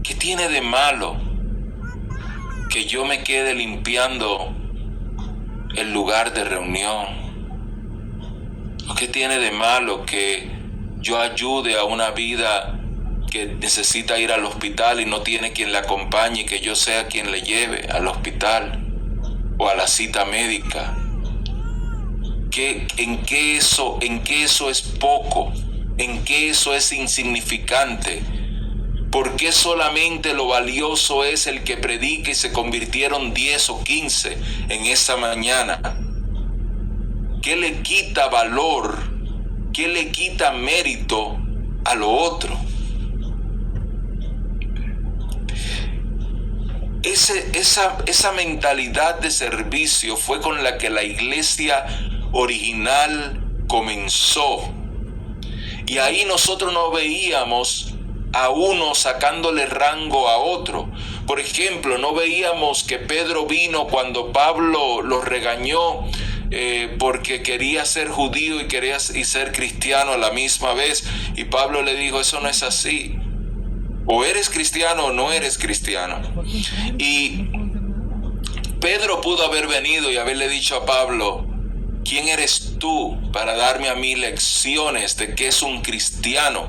¿Qué tiene de malo que yo me quede limpiando el lugar de reunión? ¿O qué tiene de malo que yo ayude a una vida que necesita ir al hospital y no tiene quien la acompañe, y que yo sea quien le lleve al hospital o a la cita médica? ¿En qué eso es poco? ¿En qué eso es insignificante? ¿Por qué solamente lo valioso es el que predica y se convirtieron 10 o 15 en esa mañana? ¿Qué le quita valor? ¿Qué le quita mérito a lo otro? Esa mentalidad de servicio fue con la que la iglesia original comenzó. Y ahí nosotros no veíamos a uno sacándole rango a otro. Por ejemplo, no veíamos que Pedro vino cuando Pablo lo regañó porque quería ser judío y quería ser cristiano a la misma vez. Y Pablo le dijo: eso no es así. O eres cristiano o no eres cristiano. Y Pedro pudo haber venido y haberle dicho a Pablo: ¿quién eres tú para darme a mí lecciones de qué es un cristiano?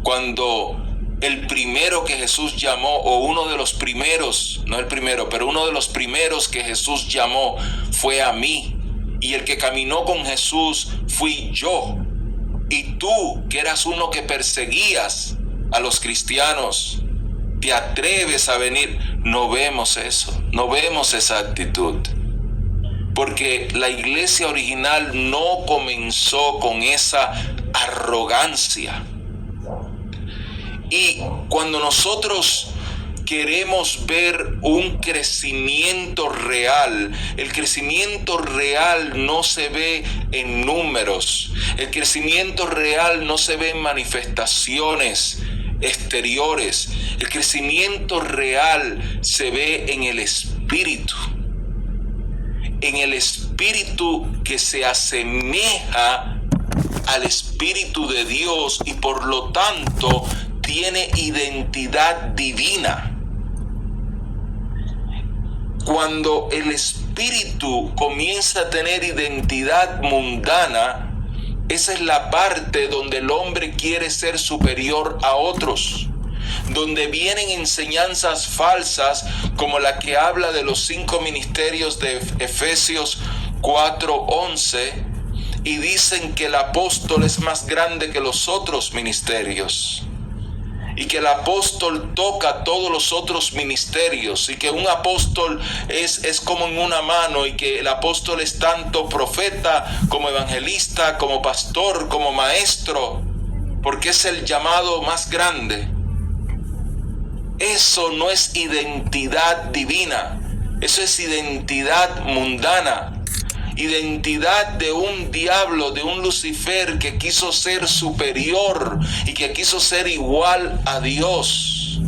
Cuando el primero que Jesús llamó, o uno de los primeros, no el primero, pero uno de los primeros que Jesús llamó fue a mí. Y el que caminó con Jesús fui yo. Y tú, que eras uno que perseguías a los cristianos, te atreves a venir. No vemos eso, no vemos esa actitud. Porque la iglesia original no comenzó con esa arrogancia. Y cuando nosotros queremos ver un crecimiento real, el crecimiento real no se ve en números, el crecimiento real no se ve en manifestaciones exteriores, el crecimiento real se ve en el espíritu que se asemeja al Espíritu de Dios y por lo tanto tiene identidad divina. Cuando el espíritu comienza a tener identidad mundana, esa es la parte donde el hombre quiere ser superior a otros, donde vienen enseñanzas falsas como la que habla de los 5 ministerios de Efesios 4:11, y dicen que el apóstol es más grande que los otros ministerios, y que el apóstol toca todos los otros ministerios, y que un apóstol es como en una mano, y que el apóstol es tanto profeta como evangelista, como pastor, como maestro, porque es el llamado más grande. Eso no es identidad divina, eso es identidad mundana. Identidad de un diablo, de un Lucifer que quiso ser superior y que quiso ser igual a Dios.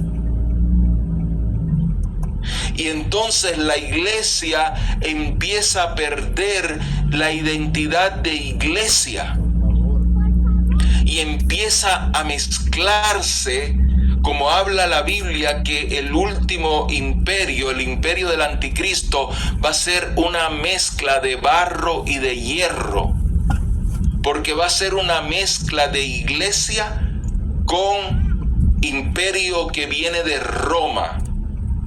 Y entonces la iglesia empieza a perder la identidad de iglesia y empieza a mezclarse, como habla la Biblia, que el último imperio, el imperio del anticristo, va a ser una mezcla de barro y de hierro, porque va a ser una mezcla de iglesia con imperio que viene de Roma,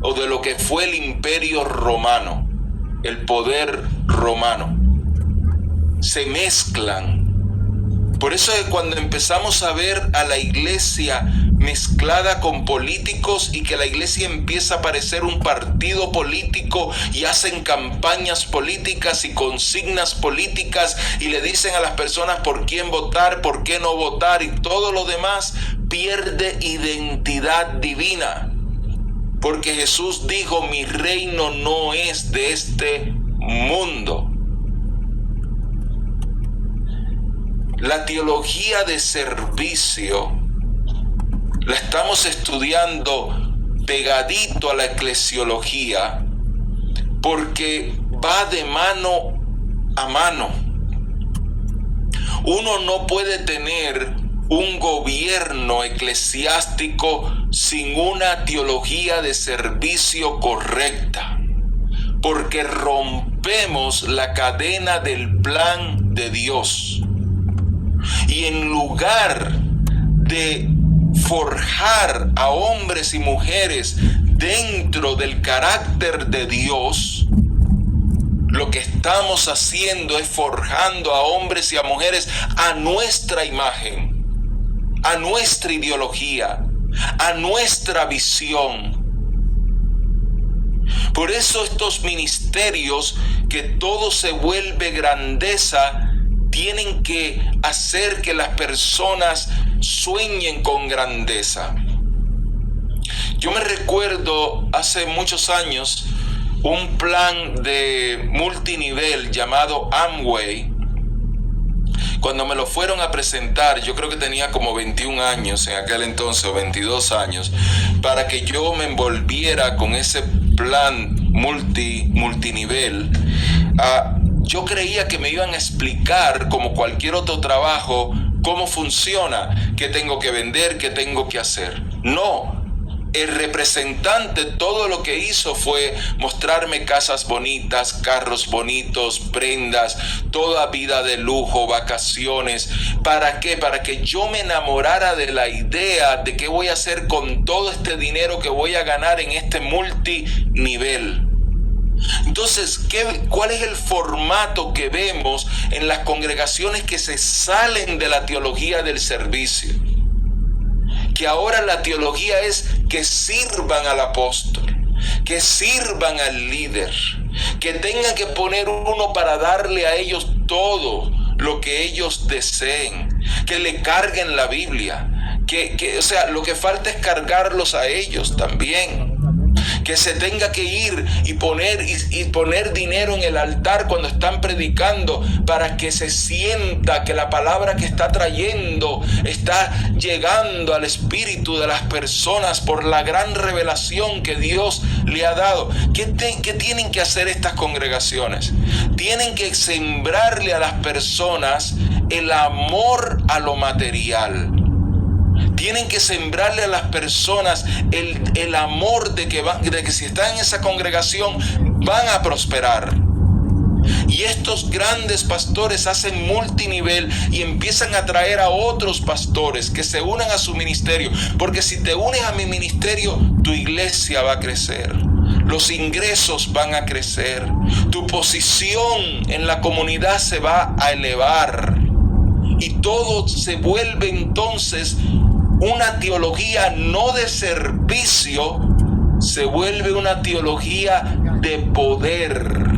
o de lo que fue el imperio romano, el poder romano. Se mezclan. Por eso es cuando empezamos a ver a la iglesia mezclada con políticos y que la iglesia empieza a parecer un partido político y hacen campañas políticas y consignas políticas y le dicen a las personas por quién votar, por qué no votar y todo lo demás, pierde identidad divina. Porque Jesús dijo, mi reino no es de este mundo. La teología de servicio la estamos estudiando pegadito a la eclesiología porque va de mano a mano. Uno no puede tener un gobierno eclesiástico sin una teología de servicio correcta, porque rompemos la cadena del plan de Dios. Y en lugar de forjar a hombres y mujeres dentro del carácter de Dios, lo que estamos haciendo es forjando a hombres y a mujeres a nuestra imagen, a nuestra ideología, a nuestra visión. Por eso estos ministerios, que todo se vuelve grandeza, tienen que hacer que las personas sueñen con grandeza. Yo me recuerdo hace muchos años un plan de multinivel llamado Amway. Cuando me lo fueron a presentar, yo creo que tenía como 21 años en aquel entonces, o 22 años, para que yo me envolviera con ese plan multinivel. Yo creía que me iban a explicar, como cualquier otro trabajo, cómo funciona, qué tengo que vender, qué tengo que hacer. No. El representante todo lo que hizo fue mostrarme casas bonitas, carros bonitos, prendas, toda vida de lujo, vacaciones. ¿Para qué? Para que yo me enamorara de la idea de qué voy a hacer con todo este dinero que voy a ganar en este multinivel. Entonces, ¿cuál es el formato que vemos en las congregaciones que se salen de la teología del servicio? Que ahora la teología es que sirvan al apóstol, que sirvan al líder, que tengan que poner uno para darle a ellos todo lo que ellos deseen, que le carguen la Biblia, o sea, lo que falta es cargarlos a ellos también. Que se tenga que ir y poner dinero en el altar cuando están predicando para que se sienta que la palabra que está trayendo está llegando al espíritu de las personas por la gran revelación que Dios le ha dado. ¿Qué tienen que hacer estas congregaciones? Tienen que sembrarle a las personas el amor a lo material. Tienen que sembrarle a las personas el amor de que si están en esa congregación van a prosperar. Y estos grandes pastores hacen multinivel y empiezan a traer a otros pastores que se unan a su ministerio. Porque si te unes a mi ministerio, tu iglesia va a crecer. Los ingresos van a crecer. Tu posición en la comunidad se va a elevar. Y todo se vuelve entonces una teología no de servicio, se vuelve una teología de poder,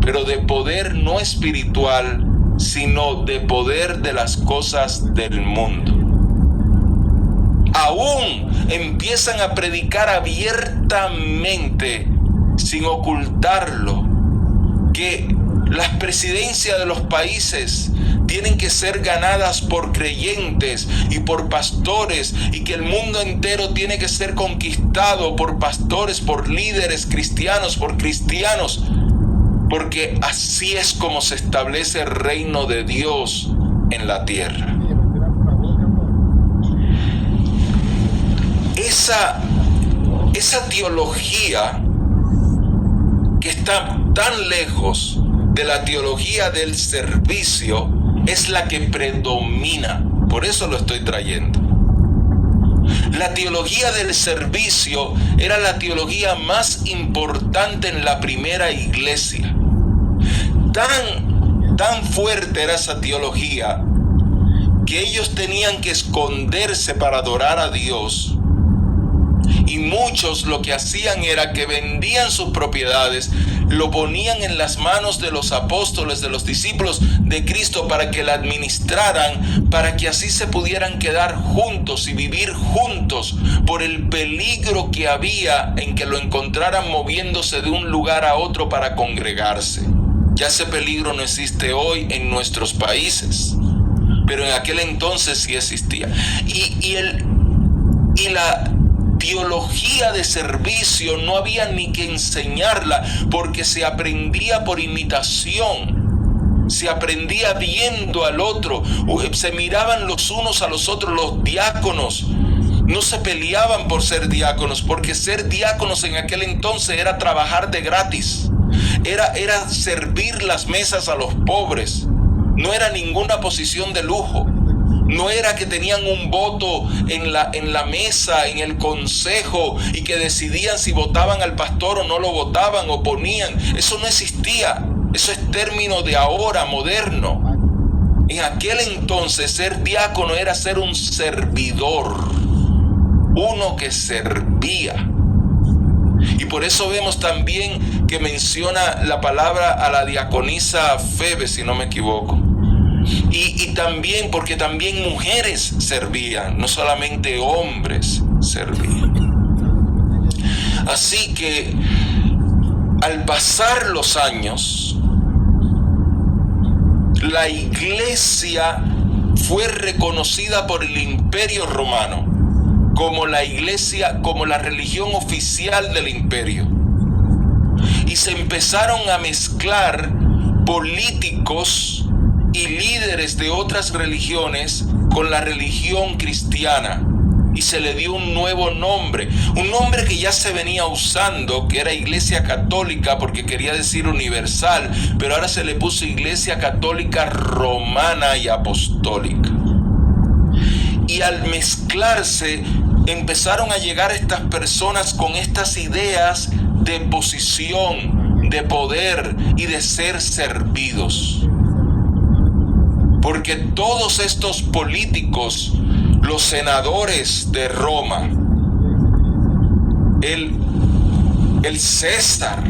pero de poder no espiritual, sino de poder de las cosas del mundo. Aún empiezan a predicar abiertamente, sin ocultarlo, que las presidencias de los países tienen que ser ganadas por creyentes y por pastores, y que el mundo entero tiene que ser conquistado por pastores, por líderes cristianos, por cristianos, porque así es como se establece el reino de Dios en la tierra. Esa teología que está tan lejos de la teología del servicio es la que predomina. Por eso lo estoy trayendo. La teología del servicio era la teología más importante en la primera iglesia. Tan fuerte era esa teología que ellos tenían que esconderse para adorar a Dios. Y muchos lo que hacían era que vendían sus propiedades, lo ponían en las manos de los apóstoles, de los discípulos de Cristo, para que la administraran, para que así se pudieran quedar juntos y vivir juntos, por el peligro que había en que lo encontraran moviéndose de un lugar a otro para congregarse. Ya ese peligro no existe hoy en nuestros países, pero en aquel entonces sí existía. Y la teología de servicio no había ni que enseñarla, porque se aprendía por imitación, se aprendía viendo al otro, se miraban los unos a los otros. Los diáconos no se peleaban por ser diáconos, porque ser diáconos en aquel entonces era trabajar de gratis, era servir las mesas a los pobres, no era ninguna posición de lujo. No era que tenían un voto en la mesa, en el consejo, y que decidían si votaban al pastor o no lo votaban o ponían. Eso no existía. Eso es término de ahora, moderno. En aquel entonces ser diácono era ser un servidor, uno que servía. Y por eso vemos también que menciona la palabra a la diaconisa Febe, si no me equivoco. Y también, porque también mujeres servían, no solamente hombres servían. Así que al pasar los años, la iglesia fue reconocida por el Imperio Romano como la iglesia, como la religión oficial del imperio. Y se empezaron a mezclar políticos y líderes de otras religiones con la religión cristiana, y se le dio un nuevo nombre, un nombre que ya se venía usando, que era Iglesia Católica, porque quería decir universal, pero ahora se le puso Iglesia Católica Romana y Apostólica. Y al mezclarse, empezaron a llegar estas personas con estas ideas de posición, de poder y de ser servidos. Porque todos estos políticos, los senadores de Roma, el César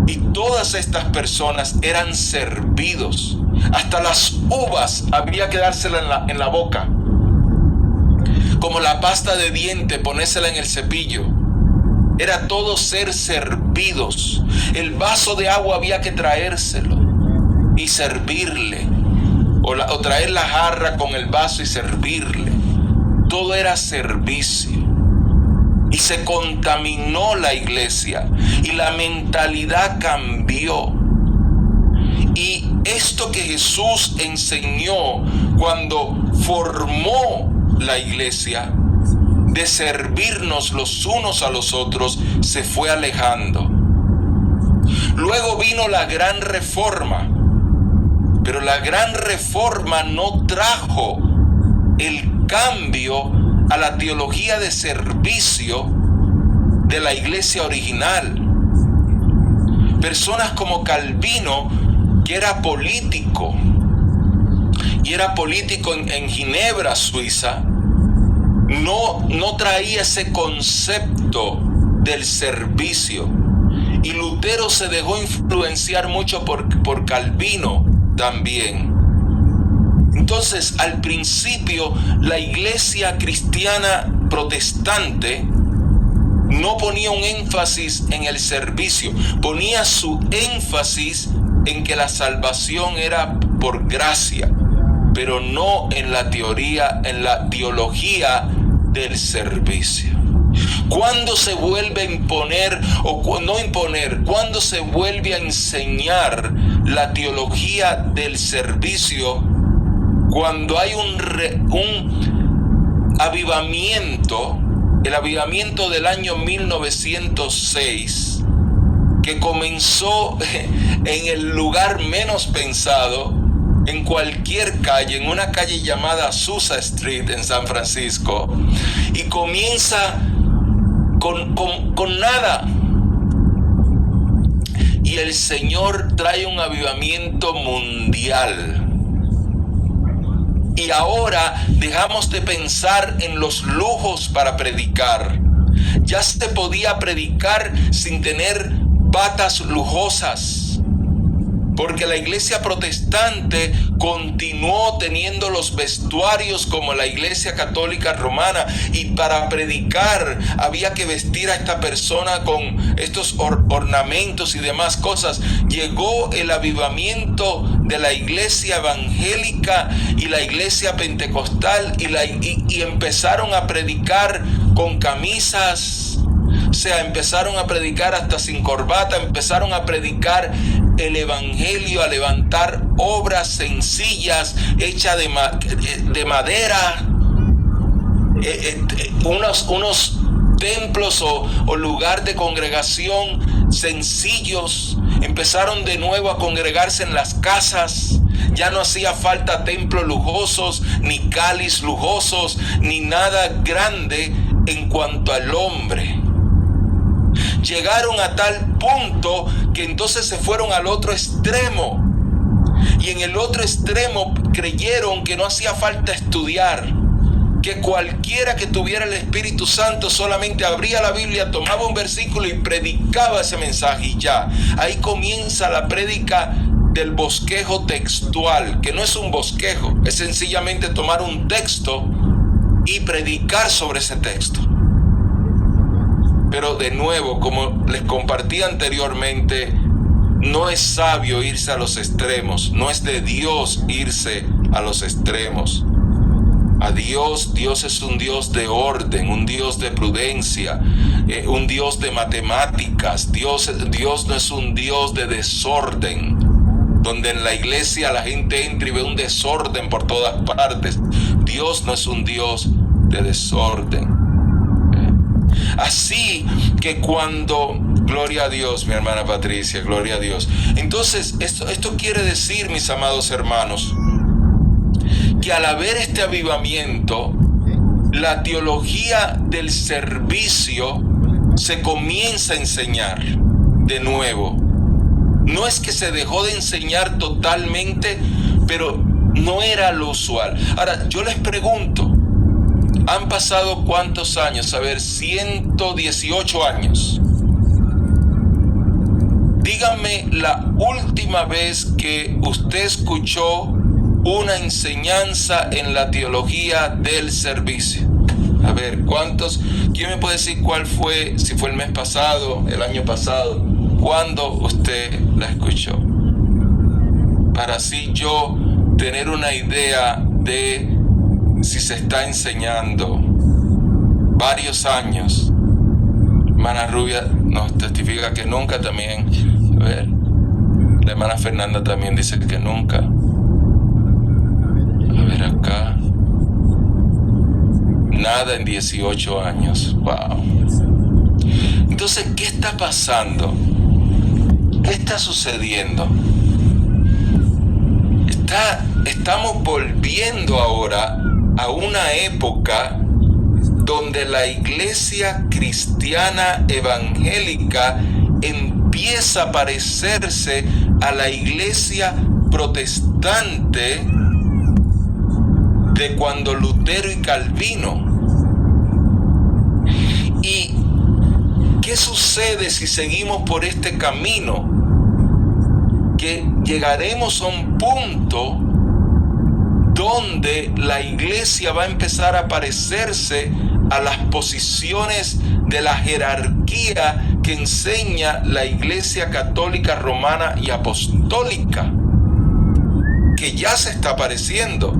y todas estas personas eran servidos. Hasta las uvas había que dárselas en la boca. Como la pasta de diente, ponérsela en el cepillo. Era todo ser servidos. El vaso de agua había que traérselo y servirle. O traer la jarra con el vaso y servirle. Todo era servicio. Y se contaminó la iglesia. Y la mentalidad cambió. Y esto que Jesús enseñó cuando formó la iglesia, de servirnos los unos a los otros, se fue alejando. Luego vino la gran reforma. Pero la gran reforma no trajo el cambio a la teología de servicio de la iglesia original. Personas como Calvino, que era político, y era político en Ginebra, Suiza, no traía ese concepto del servicio. Y Lutero se dejó influenciar mucho por Calvino también. Entonces, al principio, la iglesia cristiana protestante no ponía un énfasis en el servicio, ponía su énfasis en que la salvación era por gracia, pero no en la teología del servicio. ¿Cuándo se vuelve a imponer, o no imponer, cuándo se vuelve a enseñar la teología del servicio? Cuando hay un avivamiento, el avivamiento del año 1906, que comenzó en el lugar menos pensado, en cualquier calle, en una calle llamada Azusa Street en San Francisco, y comienza con nada. Y el Señor trae un avivamiento mundial. Y ahora dejamos de pensar en los lujos para predicar. Ya se podía predicar sin tener batas lujosas, porque la iglesia protestante continuó teniendo los vestuarios como la iglesia católica romana, y para predicar había que vestir a esta persona con estos ornamentos y demás cosas. Llegó el avivamiento de la iglesia evangélica y la iglesia pentecostal y empezaron a predicar con camisas. O sea, empezaron a predicar hasta sin corbata, empezaron a predicar el evangelio, a levantar obras sencillas hechas de madera, unos templos o lugar de congregación sencillos. Empezaron de nuevo a congregarse en las casas. Ya no hacía falta templos lujosos, ni cáliz lujosos, ni nada grande en cuanto al hombre. Llegaron a tal punto que entonces se fueron al otro extremo. Y en el otro extremo creyeron que no hacía falta estudiar, que cualquiera que tuviera el Espíritu Santo solamente abría la Biblia, tomaba un versículo y predicaba ese mensaje y ya. Ahí comienza la prédica del bosquejo textual, que no es un bosquejo, es sencillamente tomar un texto y predicar sobre ese texto. Pero de nuevo, como les compartí anteriormente, no es sabio irse a los extremos, no es de Dios irse a los extremos. A Dios es un Dios de orden, un Dios de prudencia, un Dios de matemáticas. Dios no es un Dios de desorden, donde en la iglesia la gente entra y ve un desorden por todas partes. Dios no es un Dios de desorden. Así que cuando, gloria a Dios, mi hermana Patricia, gloria a Dios. Entonces, esto quiere decir, mis amados hermanos, que al haber este avivamiento, la teología del servicio se comienza a enseñar de nuevo. No es que se dejó de enseñar totalmente, pero no era lo usual. Ahora, yo les pregunto, ¿han pasado cuántos años? A ver, 118 años. Dígame la última vez que usted escuchó una enseñanza en la teología del servicio. A ver, ¿cuántos? ¿Quién me puede decir cuál fue? Si fue el mes pasado, el año pasado. ¿Cuándo usted la escuchó? Para así yo tener una idea de si se está enseñando. Varios años. Hermana Rubia nos testifica que nunca también. A ver, la hermana Fernanda también dice que nunca. A ver acá. Nada en 18 años. Wow. Entonces, ¿qué está pasando? ¿Qué está sucediendo? Estamos volviendo ahora a una época donde la iglesia cristiana evangélica empieza a parecerse a la iglesia protestante de cuando Lutero y Calvino. ¿Y qué sucede si seguimos por este camino? Que llegaremos a un punto donde la iglesia va a empezar a parecerse a las posiciones de la jerarquía que enseña la iglesia católica romana y apostólica, que ya se está apareciendo.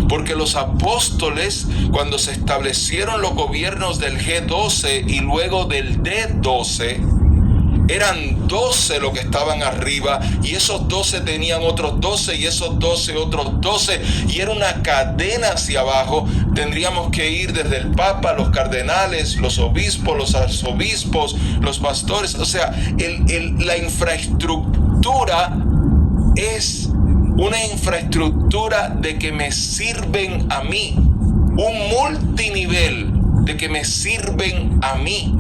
Porque los apóstoles, cuando se establecieron los gobiernos del G12 y luego del D12, eran 12 los que estaban arriba, y esos 12 tenían otros 12, y esos 12 otros 12, y era una cadena hacia abajo. Tendríamos que ir desde el Papa, los cardenales, los obispos, los arzobispos, los pastores. O sea, la infraestructura es una infraestructura de que me sirven a mí, un multinivel de que me sirven a mí.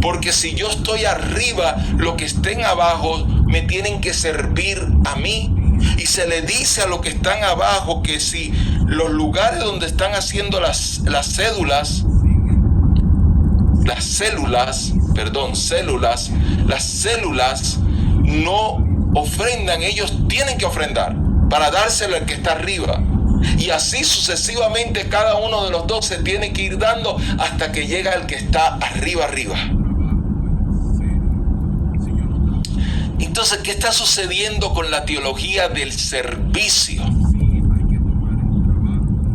Porque si yo estoy arriba, los que estén abajo me tienen que servir a mí. Y se le dice a los que están abajo que si los lugares donde están haciendo las células, las células no ofrendan, ellos tienen que ofrendar para dárselo al que está arriba. Y así sucesivamente cada uno de los 12 tiene que ir dando hasta que llega el que está arriba. Entonces, ¿qué está sucediendo con la teología del servicio?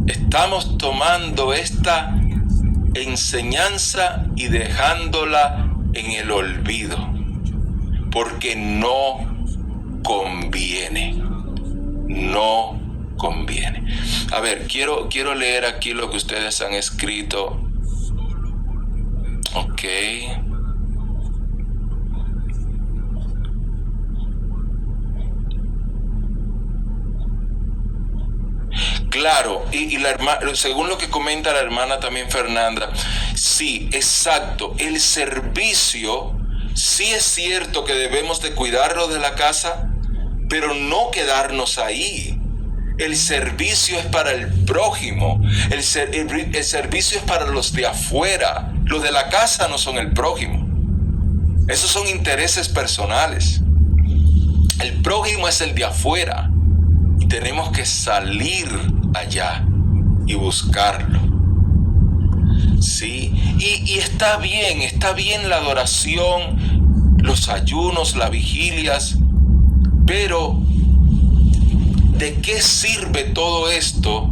Estamos tomando esta enseñanza y dejándola en el olvido, porque no conviene. A ver, quiero leer aquí lo que ustedes han escrito. Ok. Claro, y la hermana, según lo que comenta la hermana también Fernanda, sí, exacto, el servicio, sí es cierto que debemos de cuidarlo de la casa, pero no quedarnos ahí. El servicio es para el prójimo, el servicio es para los de afuera, los de la casa no son el prójimo, esos son intereses personales. El prójimo es el de afuera. Tenemos que salir allá y buscarlo. Sí, y está bien la adoración, los ayunos, las vigilias, pero ¿de qué sirve todo esto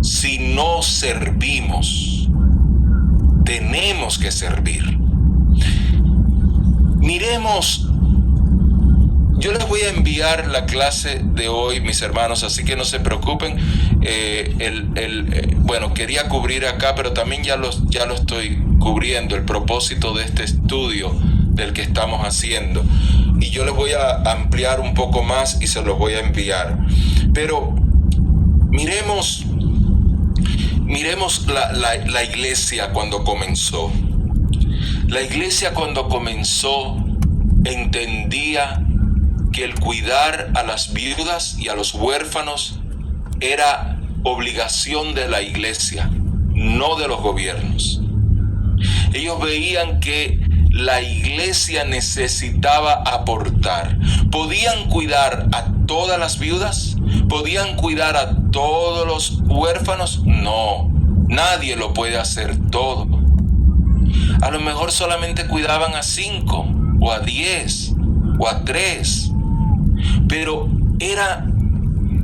si no servimos? Tenemos que servir. Miremos. Yo les voy a enviar la clase de hoy, mis hermanos, así que no se preocupen. Bueno, quería cubrir acá, pero también ya lo estoy cubriendo, el propósito de este estudio del que estamos haciendo. Y yo les voy a ampliar un poco más y se los voy a enviar. Pero miremos la iglesia cuando comenzó. La iglesia cuando comenzó entendía que el cuidar a las viudas y a los huérfanos era obligación de la iglesia, no de los gobiernos. Ellos veían que la iglesia necesitaba aportar. ¿Podían cuidar a todas las viudas? ¿Podían cuidar a todos los huérfanos? No, nadie lo puede hacer todo. A lo mejor solamente cuidaban a 5 o a 10 o a 3. Pero era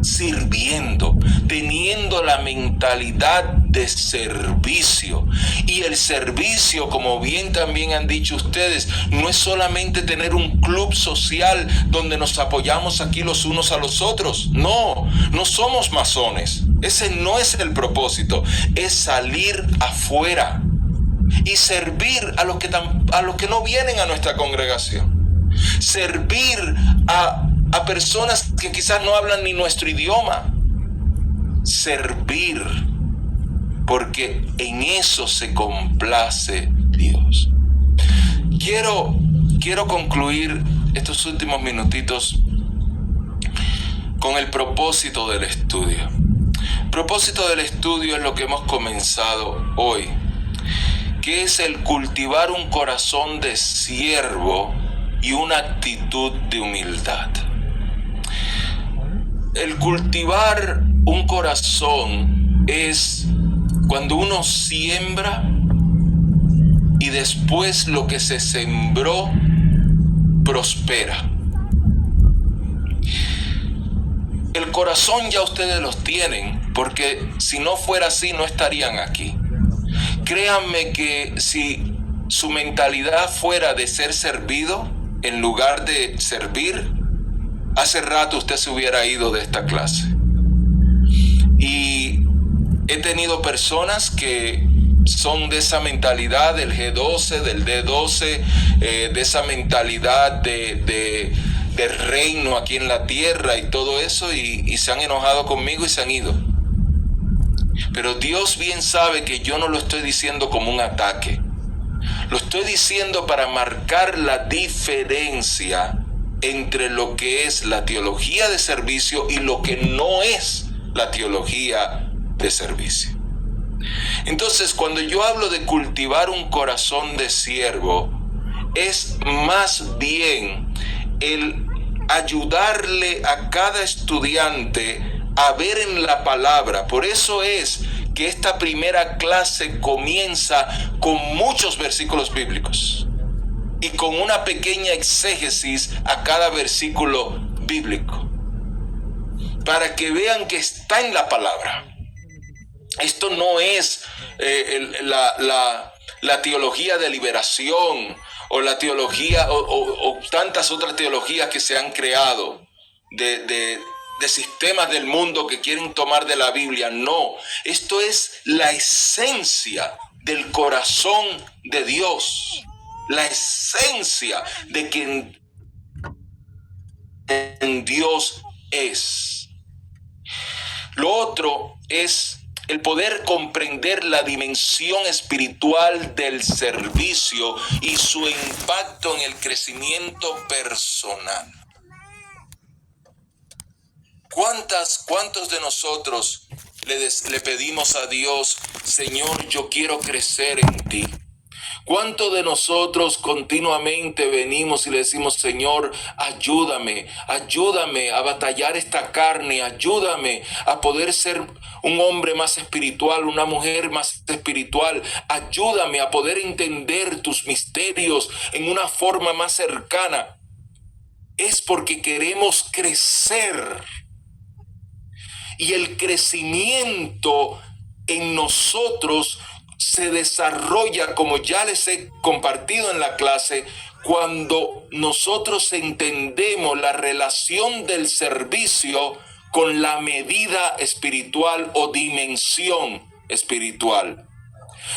sirviendo, teniendo la mentalidad de servicio. Y el servicio, como bien también han dicho ustedes, no es solamente tener un club social donde nos apoyamos aquí los unos a los otros. No somos masones. Ese no es el propósito. Es salir afuera y servir a los que no vienen a nuestra congregación. Servir a personas que quizás no hablan ni nuestro idioma. Servir, porque en eso se complace Dios. Quiero concluir estos últimos minutitos con el propósito del estudio. El propósito del estudio es lo que hemos comenzado hoy, que es el cultivar un corazón de siervo y una actitud de humildad. El cultivar un corazón es cuando uno siembra y después lo que se sembró prospera. El corazón ya ustedes los tienen, porque si no fuera así no estarían aquí. Créanme que si su mentalidad fuera de ser servido en lugar de servir, hace rato usted se hubiera ido de esta clase. Y he tenido personas que son de esa mentalidad del G12, del D12, de esa mentalidad de reino aquí en la tierra y todo eso, y se han enojado conmigo y se han ido. Pero Dios bien sabe que yo no lo estoy diciendo como un ataque. Lo estoy diciendo para marcar la diferencia entre lo que es la teología de servicio y lo que no es la teología de servicio. Entonces, cuando yo hablo de cultivar un corazón de siervo, es más bien el ayudarle a cada estudiante a ver en la palabra. Por eso es que esta primera clase comienza con muchos versículos bíblicos y con una pequeña exégesis a cada versículo bíblico, para que vean que está en la palabra. Esto no es la teología de liberación o la teología o tantas otras teologías que se han creado de sistemas del mundo que quieren tomar de la Biblia. No, esto es la esencia del corazón de Dios, la esencia de quien Dios es. Lo otro es el poder comprender la dimensión espiritual del servicio y su impacto en el crecimiento personal. ¿Cuántos de nosotros le pedimos a Dios, Señor, yo quiero crecer en ti? ¿Cuántos de nosotros continuamente venimos y le decimos, Señor, ayúdame a batallar esta carne, ayúdame a poder ser un hombre más espiritual, una mujer más espiritual, ayúdame a poder entender tus misterios en una forma más cercana? Es porque queremos crecer. Y el crecimiento en nosotros se desarrolla, como ya les he compartido en la clase, cuando nosotros entendemos la relación del servicio con la medida espiritual o dimensión espiritual.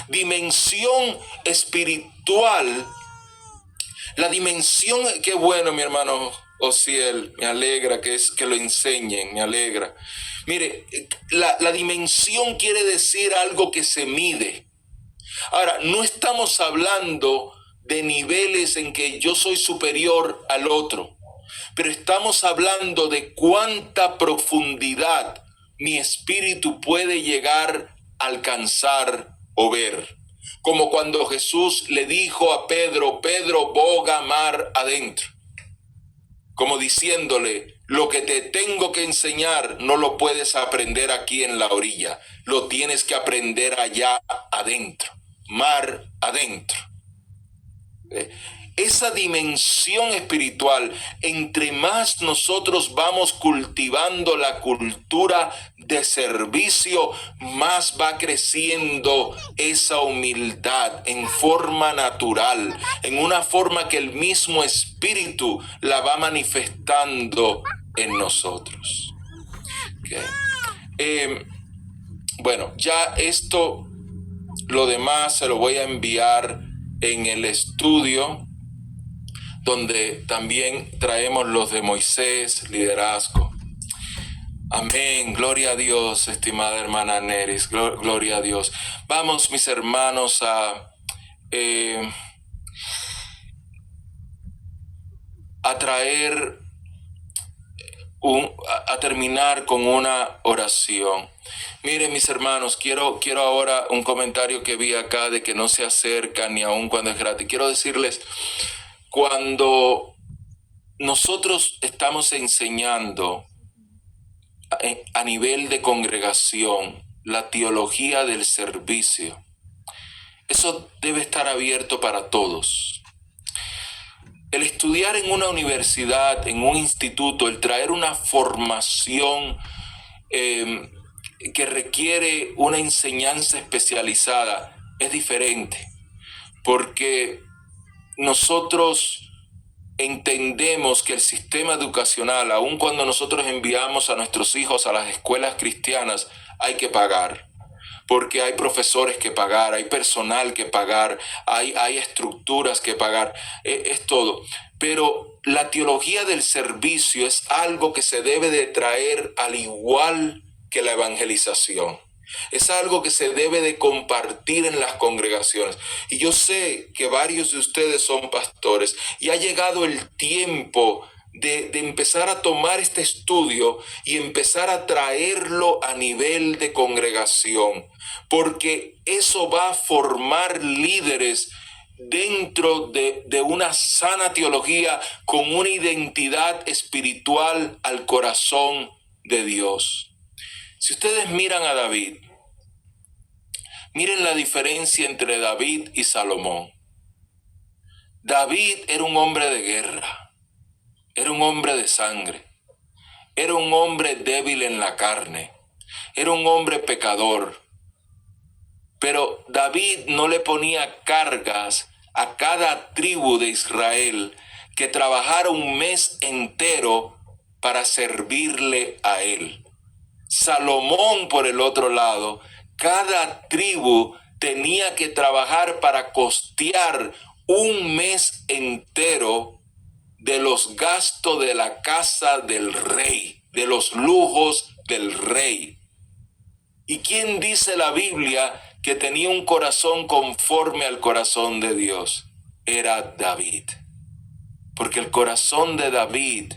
Dimensión espiritual, la dimensión, qué bueno mi hermano Osiel, me alegra que lo enseñen, me alegra. Mire, la dimensión quiere decir algo que se mide. Ahora, no estamos hablando de niveles en que yo soy superior al otro, pero estamos hablando de cuánta profundidad mi espíritu puede llegar a alcanzar o ver. Como cuando Jesús le dijo a Pedro, Pedro, boga mar adentro. Como diciéndole, lo que te tengo que enseñar no lo puedes aprender aquí en la orilla, lo tienes que aprender allá adentro, mar adentro. Esa dimensión espiritual, entre más nosotros vamos cultivando la cultura de servicio, más va creciendo esa humildad en forma natural, en una forma que el mismo Espíritu la va manifestando en nosotros. Okay. Bueno, ya esto, lo demás se lo voy a enviar en el estudio, donde también traemos los de Moisés, liderazgo. Amén, gloria a Dios, estimada hermana Neris, gloria a Dios. Vamos, mis hermanos, a terminar con una oración. Miren, mis hermanos, quiero ahora un comentario que vi acá de que no se acercan ni aun cuando es gratis. Quiero decirles, cuando nosotros estamos enseñando a nivel de congregación la teología del servicio, eso debe estar abierto para todos. El estudiar en una universidad, en un instituto, el traer una formación que requiere una enseñanza especializada es diferente, porque nosotros entendemos que el sistema educacional, aun cuando nosotros enviamos a nuestros hijos a las escuelas cristianas, hay que pagar, porque hay profesores que pagar, hay personal que pagar, hay estructuras que pagar, es todo. Pero la teología del servicio es algo que se debe de traer al igual que la evangelización. Es algo que se debe de compartir en las congregaciones. Y yo sé que varios de ustedes son pastores y ha llegado el tiempo de empezar a tomar este estudio y empezar a traerlo a nivel de congregación, porque eso va a formar líderes dentro de una sana teología con una identidad espiritual al corazón de Dios. Si ustedes miran a David, miren la diferencia entre David y Salomón. David era un hombre de guerra, era un hombre de sangre, era un hombre débil en la carne, era un hombre pecador. Pero David no le ponía cargas a cada tribu de Israel que trabajara un mes entero para servirle a él. Salomón, por el otro lado, cada tribu tenía que trabajar para costear un mes entero de los gastos de la casa del rey, de los lujos del rey. ¿Y quién dice la Biblia que tenía un corazón conforme al corazón de Dios? Era David. Porque el corazón de David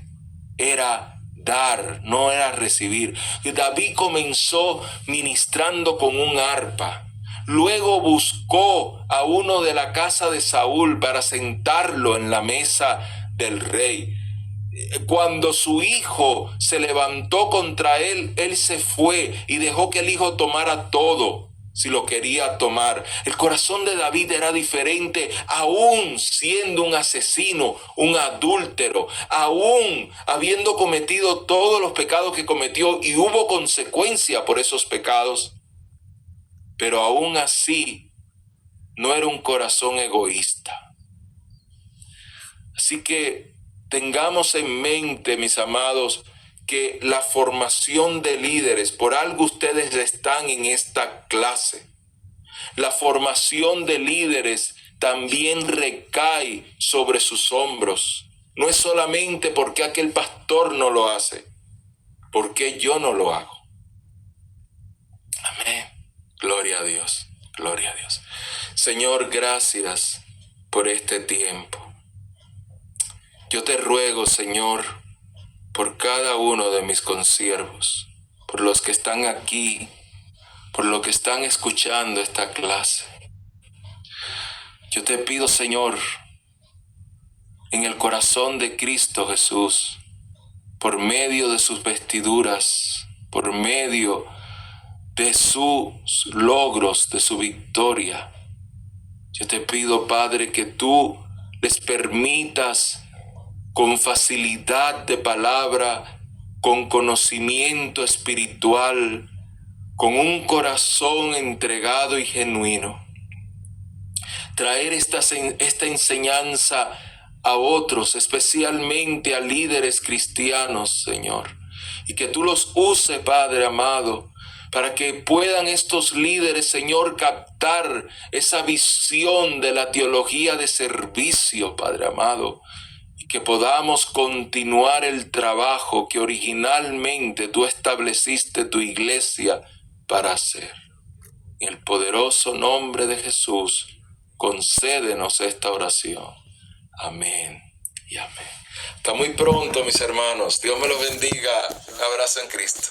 era dar, no era recibir. Y David comenzó ministrando con un arpa. Luego buscó a uno de la casa de Saúl para sentarlo en la mesa del rey. Cuando su hijo se levantó contra él, él se fue y dejó que el hijo tomara todo, si lo quería tomar. El corazón de David era diferente, aún siendo un asesino, un adúltero, aún habiendo cometido todos los pecados que cometió, y hubo consecuencia por esos pecados. Pero aún así, no era un corazón egoísta. Así que tengamos en mente, mis amados, que la formación de líderes, por algo ustedes están en esta clase, la formación de líderes también recae sobre sus hombros. No es solamente porque aquel pastor no lo hace, porque yo no lo hago. Amén. Gloria a Dios, gloria a Dios. Señor, gracias por este tiempo. Yo te ruego, Señor, por cada uno de mis consiervos, por los que están aquí, por los que están escuchando esta clase. Yo te pido, Señor, en el corazón de Cristo Jesús, por medio de sus vestiduras, por medio de sus logros, de su victoria, yo te pido, Padre, que tú les permitas con facilidad de palabra, con conocimiento espiritual, con un corazón entregado y genuino, traer esta enseñanza a otros, especialmente a líderes cristianos, Señor, y que tú los uses, Padre amado, para que puedan estos líderes, Señor, captar esa visión de la teología de servicio, Padre amado, y que podamos continuar el trabajo que originalmente tú estableciste tu iglesia para hacer. En el poderoso nombre de Jesús, concédenos esta oración. Amén y amén. Hasta muy pronto, mis hermanos. Dios me los bendiga. Un abrazo en Cristo.